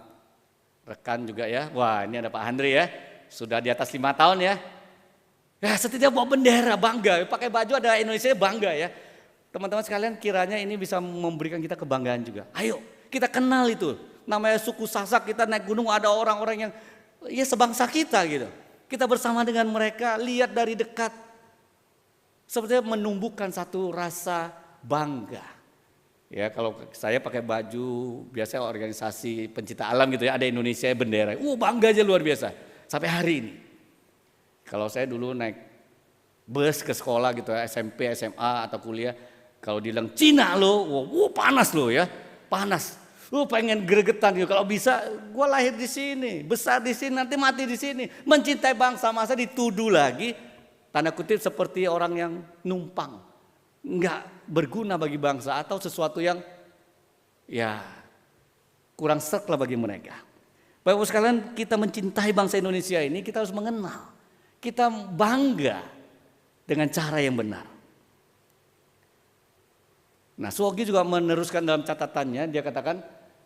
rekan juga ya. Wah, ini ada Pak Handri ya. Sudah di atas 5 tahun ya. Ya, setidaknya bawa bendera, bangga. Pakai baju ada Indonesia, bangga ya. Teman-teman sekalian, kiranya ini bisa memberikan kita kebanggaan juga. Ayo, kita kenal itu. Namanya suku Sasak, kita naik gunung ada orang-orang yang ya sebangsa kita gitu. Kita bersama dengan mereka, lihat dari dekat. Sepertinya menumbuhkan satu rasa bangga. Ya kalau saya pakai baju, biasanya organisasi pencinta alam gitu ya, ada Indonesia bendera. Bangga aja luar biasa. Sampai hari ini. Kalau saya dulu naik bus ke sekolah gitu ya, SMP, SMA atau kuliah. Kalau dibilang Cina lo, panas lo ya, panas. Pengen gregetan gitu. Kalau bisa, gue lahir di sini, besar di sini, nanti mati di sini. Mencintai bangsa, masa dituduh lagi, tanda kutip seperti orang yang numpang, nggak berguna bagi bangsa atau sesuatu yang ya kurang serk lah bagi mereka. Bapak-Ibu sekalian, kita mencintai bangsa Indonesia ini, kita harus mengenal. Kita bangga dengan cara yang benar. Nah, Suwogi juga meneruskan dalam catatannya, dia katakan,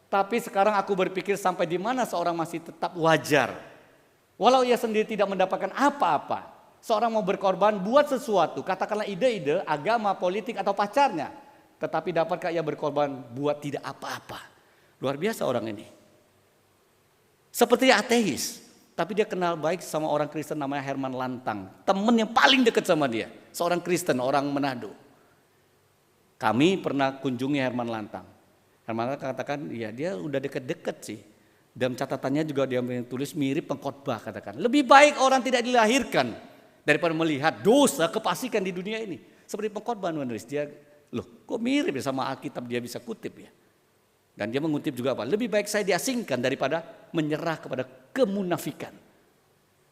tapi sekarang aku berpikir sampai di mana seorang masih tetap wajar. Walau ia sendiri tidak mendapatkan apa-apa. Seorang mau berkorban buat sesuatu, katakanlah ide-ide, agama, politik, atau pacarnya. Tetapi dapatkah ia berkorban buat tidak apa-apa? Luar biasa orang ini. Seperti ateis, tapi dia kenal baik sama orang Kristen namanya Herman Lantang. Temen yang paling dekat sama dia, seorang Kristen, orang Manado. Kami pernah kunjungi Herman Lantang. Herman Lantang katakan, iya dia udah deket-deket sih. Dalam catatannya juga dia tulis mirip pengkhotbah, katakan. Lebih baik orang tidak dilahirkan daripada melihat dosa kefasikan di dunia ini. Seperti pengkhotbah menulis, dia loh kok mirip ya sama Alkitab, dia bisa kutip ya. Dan dia mengutip juga apa? Lebih baik saya diasingkan daripada menyerah kepada kemunafikan.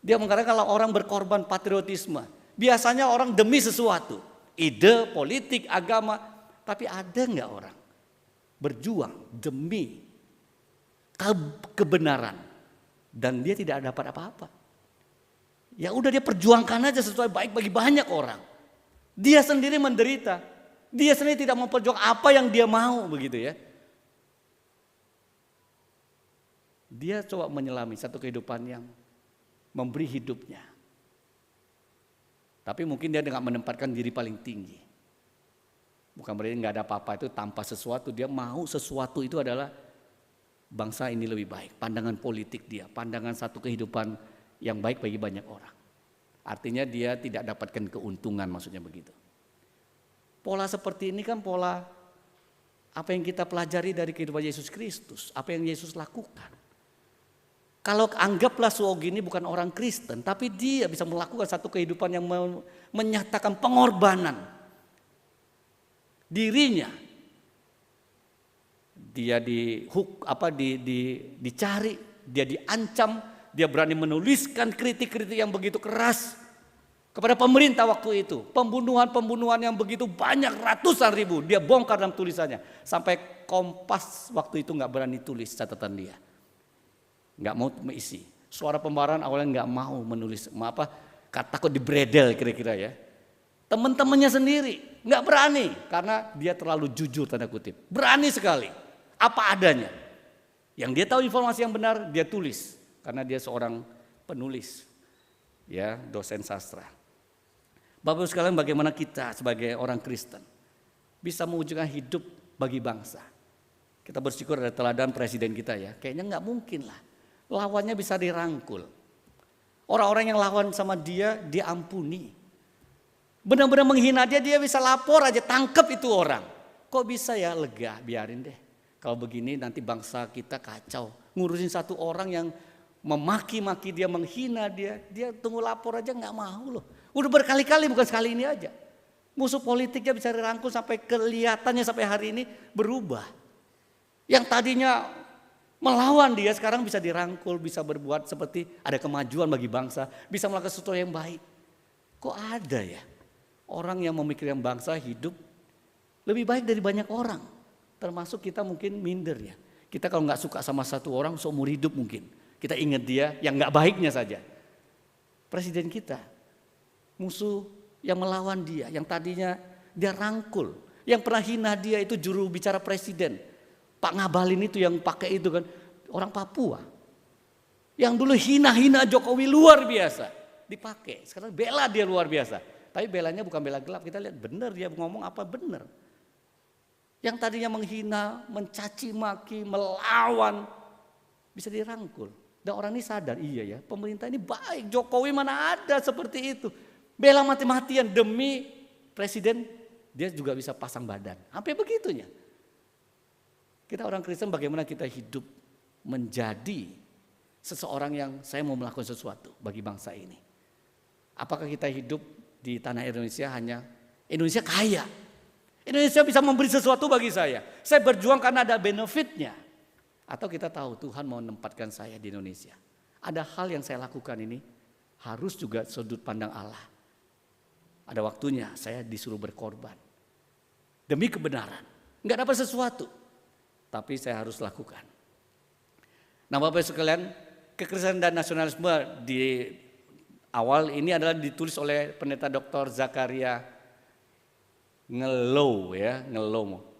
Dia mengatakan kalau orang berkorban patriotisme, biasanya orang demi sesuatu, ide, politik, agama, tapi ada nggak orang berjuang demi kebenaran dan dia tidak dapat apa-apa? Ya udah dia perjuangkan aja sesuai baik bagi banyak orang. Dia sendiri menderita, dia sendiri tidak memperjuangkan apa yang dia mau begitu ya. Dia coba menyelami satu kehidupan yang memberi hidupnya. Tapi mungkin dia tidak menempatkan diri paling tinggi. Bukan berarti nggak ada apa-apa itu tanpa sesuatu. Dia mau sesuatu itu adalah bangsa ini lebih baik. Pandangan politik dia, pandangan satu kehidupan yang baik bagi banyak orang. Artinya dia tidak dapatkan keuntungan, maksudnya begitu. Pola seperti ini kan pola apa yang kita pelajari dari kehidupan Yesus Kristus. Apa yang Yesus lakukan. Kalau anggaplah Suwogi ini bukan orang Kristen, tapi dia bisa melakukan satu kehidupan yang menyatakan pengorbanan dirinya. Dia dicari, dia diancam, dia berani menuliskan kritik-kritik yang begitu keras kepada pemerintah waktu itu. Pembunuhan-pembunuhan yang begitu banyak, ratusan ribu, dia bongkar dalam tulisannya. Sampai Kompas waktu itu nggak berani tulis catatan dia. Nggak mau mengisi. Suara Pembenaran awalnya nggak mau menulis, takut dibredel kira-kira ya. Teman-temannya sendiri nggak berani karena dia terlalu jujur tanda kutip. Berani sekali, apa adanya. Yang dia tahu informasi yang benar dia tulis karena dia seorang penulis, ya dosen sastra. Bapak-Ibu sekalian, bagaimana kita sebagai orang Kristen bisa mewujudkan hidup bagi bangsa? Kita bersyukur ada teladan presiden kita ya. Kayaknya nggak mungkin lah. Lawannya bisa dirangkul. Orang-orang yang lawan sama dia, dia ampuni. Benar-benar menghina dia, dia bisa lapor aja, tangkap itu orang. Kok bisa ya lega, biarin deh. Kalau begini nanti bangsa kita kacau. Ngurusin satu orang yang memaki-maki dia, menghina dia, dia tunggu lapor aja nggak mau loh. Udah berkali-kali, bukan sekali ini aja. Musuh politiknya bisa dirangkul sampai kelihatannya sampai hari ini berubah. Yang tadinya melawan dia sekarang bisa dirangkul, bisa berbuat seperti ada kemajuan bagi bangsa, bisa melakukan sesuatu yang baik. Kok ada ya orang yang memikirkan bangsa hidup lebih baik dari banyak orang, termasuk kita mungkin minder ya. Kita kalau nggak suka sama satu orang seumur hidup mungkin kita ingat dia yang nggak baiknya saja. Presiden kita, musuh yang melawan dia, yang tadinya dia rangkul, yang pernah hina dia itu juru bicara presiden. Pak Ngabalin itu yang pakai itu kan orang Papua. Yang dulu hina-hina Jokowi luar biasa. Dipakai, sekarang bela dia luar biasa. Tapi belanya bukan bela gelap, kita lihat benar dia ngomong apa benar. Yang tadinya menghina, mencaci maki, melawan bisa dirangkul. Dan orang ini sadar, iya ya pemerintah ini baik, Jokowi mana ada seperti itu. Bela mati-matian demi presiden, dia juga bisa pasang badan. Sampai begitunya. Kita orang Kristen bagaimana kita hidup menjadi seseorang yang saya mau melakukan sesuatu bagi bangsa ini. Apakah kita hidup di tanah Indonesia hanya Indonesia kaya. Indonesia bisa memberi sesuatu bagi saya. Saya berjuang karena ada benefitnya. Atau kita tahu Tuhan mau menempatkan saya di Indonesia. Ada hal yang saya lakukan ini harus juga sudut pandang Allah. Ada waktunya saya disuruh berkorban. Demi kebenaran. Enggak dapat sesuatu. Tapi saya harus lakukan. Nah Bapak Ibu sekalian, kekristenan dan nasionalisme di awal ini adalah ditulis oleh pendeta Dr. Zakaria Ngelow ya, Ngelow.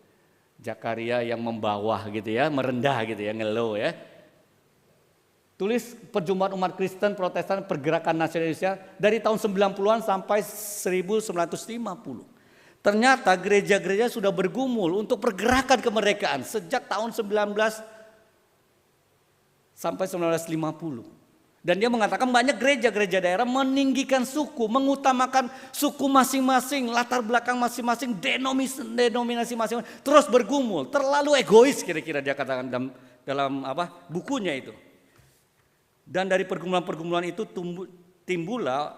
Zakaria yang membawah gitu ya, merendah gitu ya, Ngelow ya. Tulis Perjumpaan Umat Kristen Protestan Pergerakan Nasionalis Indonesia dari tahun 90-an sampai 1950. Ternyata gereja-gereja sudah bergumul untuk pergerakan kemerdekaan sejak tahun 19 sampai 1950. Dan dia mengatakan banyak gereja-gereja daerah meninggikan suku, mengutamakan suku masing-masing, latar belakang masing-masing, denominasi masing-masing, terus bergumul, terlalu egois kira-kira dia katakan dalam bukunya itu. Dan dari pergumulan-pergumulan itu timbullah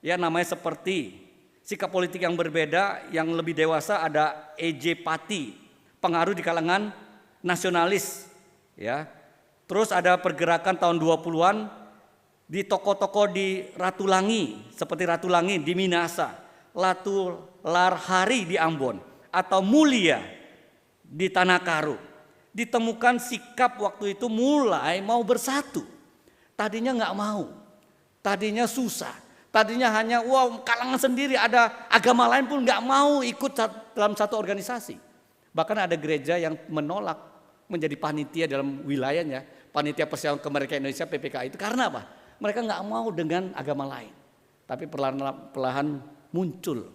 ya namanya seperti sikap politik yang berbeda, yang lebih dewasa ada E.J. Pati, pengaruh di kalangan nasionalis ya. Terus ada pergerakan tahun 20-an di toko-toko di Ratulangi, seperti Ratulangi di Minasa, Larhari di Ambon, atau Mulia di Tanah Karo. Ditemukan sikap waktu itu mulai mau bersatu. Tadinya nggak mau, tadinya susah, tadinya hanya kalangan sendiri, ada agama lain pun nggak mau ikut dalam satu organisasi. Bahkan ada gereja yang menolak menjadi panitia dalam wilayahnya, panitia Persatuan Kemerdekaan Indonesia PPKI itu karena apa? Mereka nggak mau dengan agama lain. Tapi perlahan muncul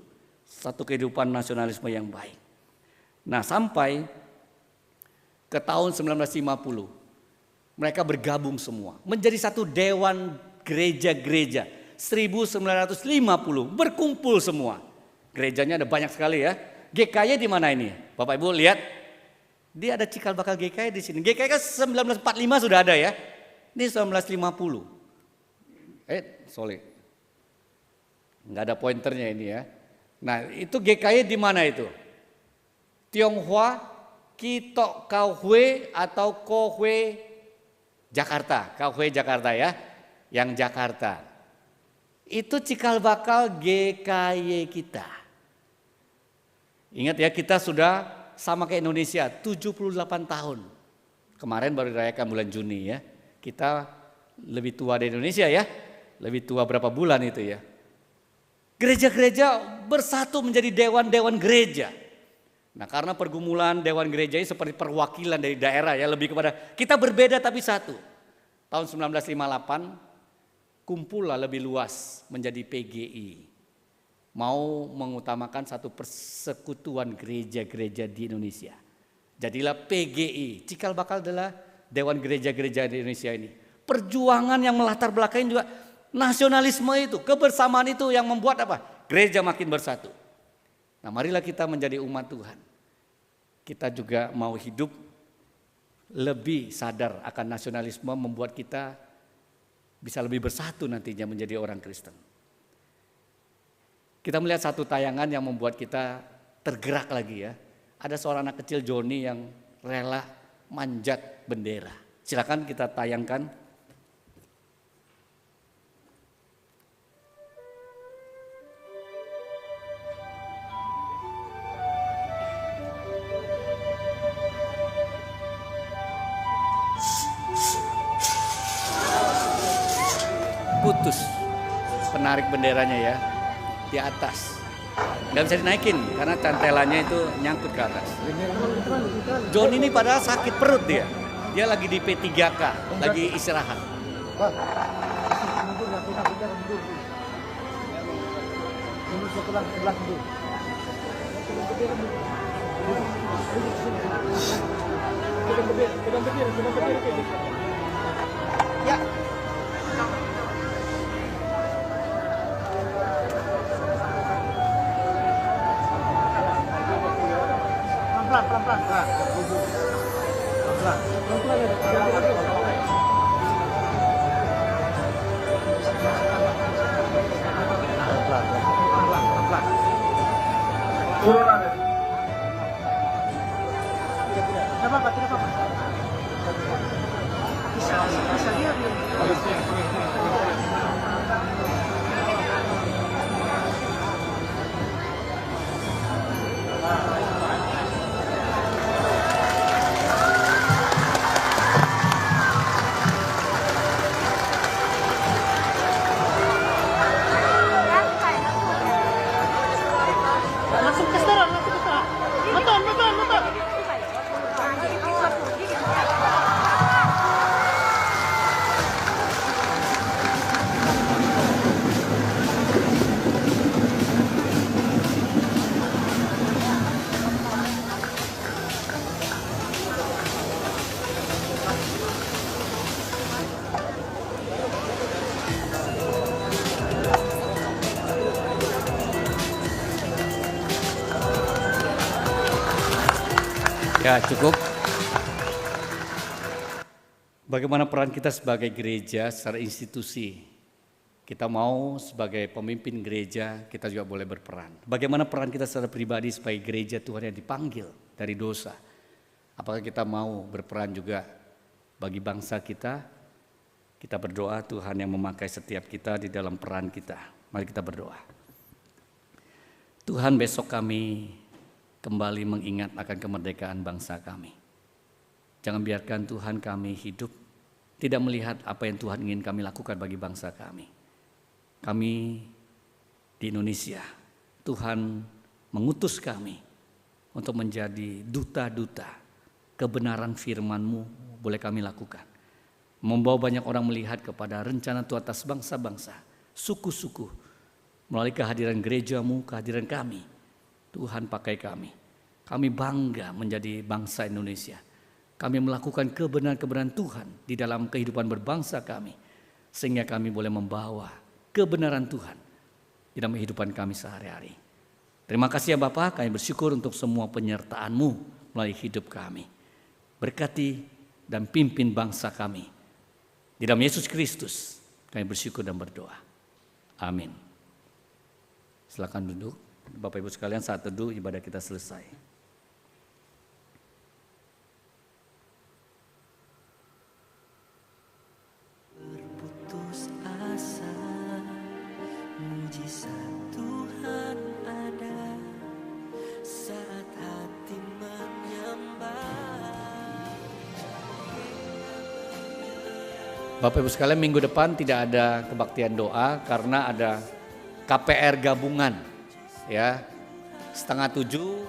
satu kehidupan nasionalisme yang baik. Nah sampai ke tahun 1950 mereka bergabung semua menjadi satu dewan gereja-gereja. 1950 berkumpul semua. Gerejanya ada banyak sekali ya. GKY di mana ini? Bapak Ibu lihat. Dia ada cikal bakal GKY di sini. GKY kan 1945 sudah ada ya. Ini 1950. Sorry. Enggak ada pointernya ini ya. Nah, itu GKY di mana itu? Tionghoa, Kitok Kauhwe atau Kohwe Jakarta, Kauhwe Jakarta ya. Yang Jakarta. Itu cikal bakal GKY kita. Ingat ya, kita sudah sama kayak Indonesia 78 tahun. Kemarin baru dirayakan bulan Juni ya. Kita lebih tua dari Indonesia ya. Lebih tua berapa bulan itu ya. Gereja-gereja bersatu menjadi dewan-dewan gereja. Nah karena pergumulan dewan gereja ini seperti perwakilan dari daerah ya. Lebih kepada kita berbeda tapi satu. Tahun 1958 kumpullah lebih luas menjadi PGI. Mau mengutamakan satu persekutuan gereja-gereja di Indonesia. Jadilah PGI, cikal bakal adalah Dewan Gereja-Gereja di Indonesia ini. Perjuangan yang melatar belakangi juga nasionalisme itu, kebersamaan itu yang membuat apa? Gereja makin bersatu. Nah marilah kita menjadi umat Tuhan. Kita juga mau hidup lebih sadar akan nasionalisme membuat kita bisa lebih bersatu nantinya menjadi orang Kristen. Kita melihat satu tayangan yang membuat kita tergerak lagi ya. Ada seorang anak kecil Joni yang rela manjat bendera. Silakan kita tayangkan. Putus penarik benderanya ya. Di atas, nggak bisa dinaikin karena cantelannya itu nyangkut ke atas. John ini padahal sakit perut dia lagi di P3K, lagi istirahat. Ya. Pelan-pelan. Tidak apa-apa. Bisa lihat. Ya, cukup. Bagaimana peran kita sebagai gereja secara institusi? Kita mau sebagai pemimpin gereja, kita juga boleh berperan. Bagaimana peran kita secara pribadi sebagai gereja Tuhan yang dipanggil dari dosa? Apakah kita mau berperan juga bagi bangsa kita? Kita berdoa Tuhan yang memakai setiap kita di dalam peran kita. Mari kita berdoa. Tuhan, besok kami kembali mengingat akan kemerdekaan bangsa kami. Jangan biarkan Tuhan kami hidup tidak melihat apa yang Tuhan ingin kami lakukan bagi bangsa kami. Kami di Indonesia, Tuhan mengutus kami untuk menjadi duta-duta kebenaran firman-Mu boleh kami lakukan. Membawa banyak orang melihat kepada rencana Tuhan atas bangsa-bangsa, suku-suku, melalui kehadiran gereja-Mu, kehadiran kami. Tuhan pakai kami. Kami bangga menjadi bangsa Indonesia. Kami melakukan kebenaran-kebenaran Tuhan di dalam kehidupan berbangsa kami. Sehingga kami boleh membawa kebenaran Tuhan di dalam kehidupan kami sehari-hari. Terima kasih ya Bapak, kami bersyukur untuk semua penyertaan-Mu melalui hidup kami. Berkati dan pimpin bangsa kami. Di dalam Yesus Kristus kami bersyukur dan berdoa. Amin. Silakan duduk. Bapak Ibu sekalian, saat teduh ibadah kita selesai. Berputus asa, mujizat Tuhan ada saat hati menyembah. Bapak Ibu sekalian, minggu depan tidak ada kebaktian doa karena ada KPR gabungan ya. 6:30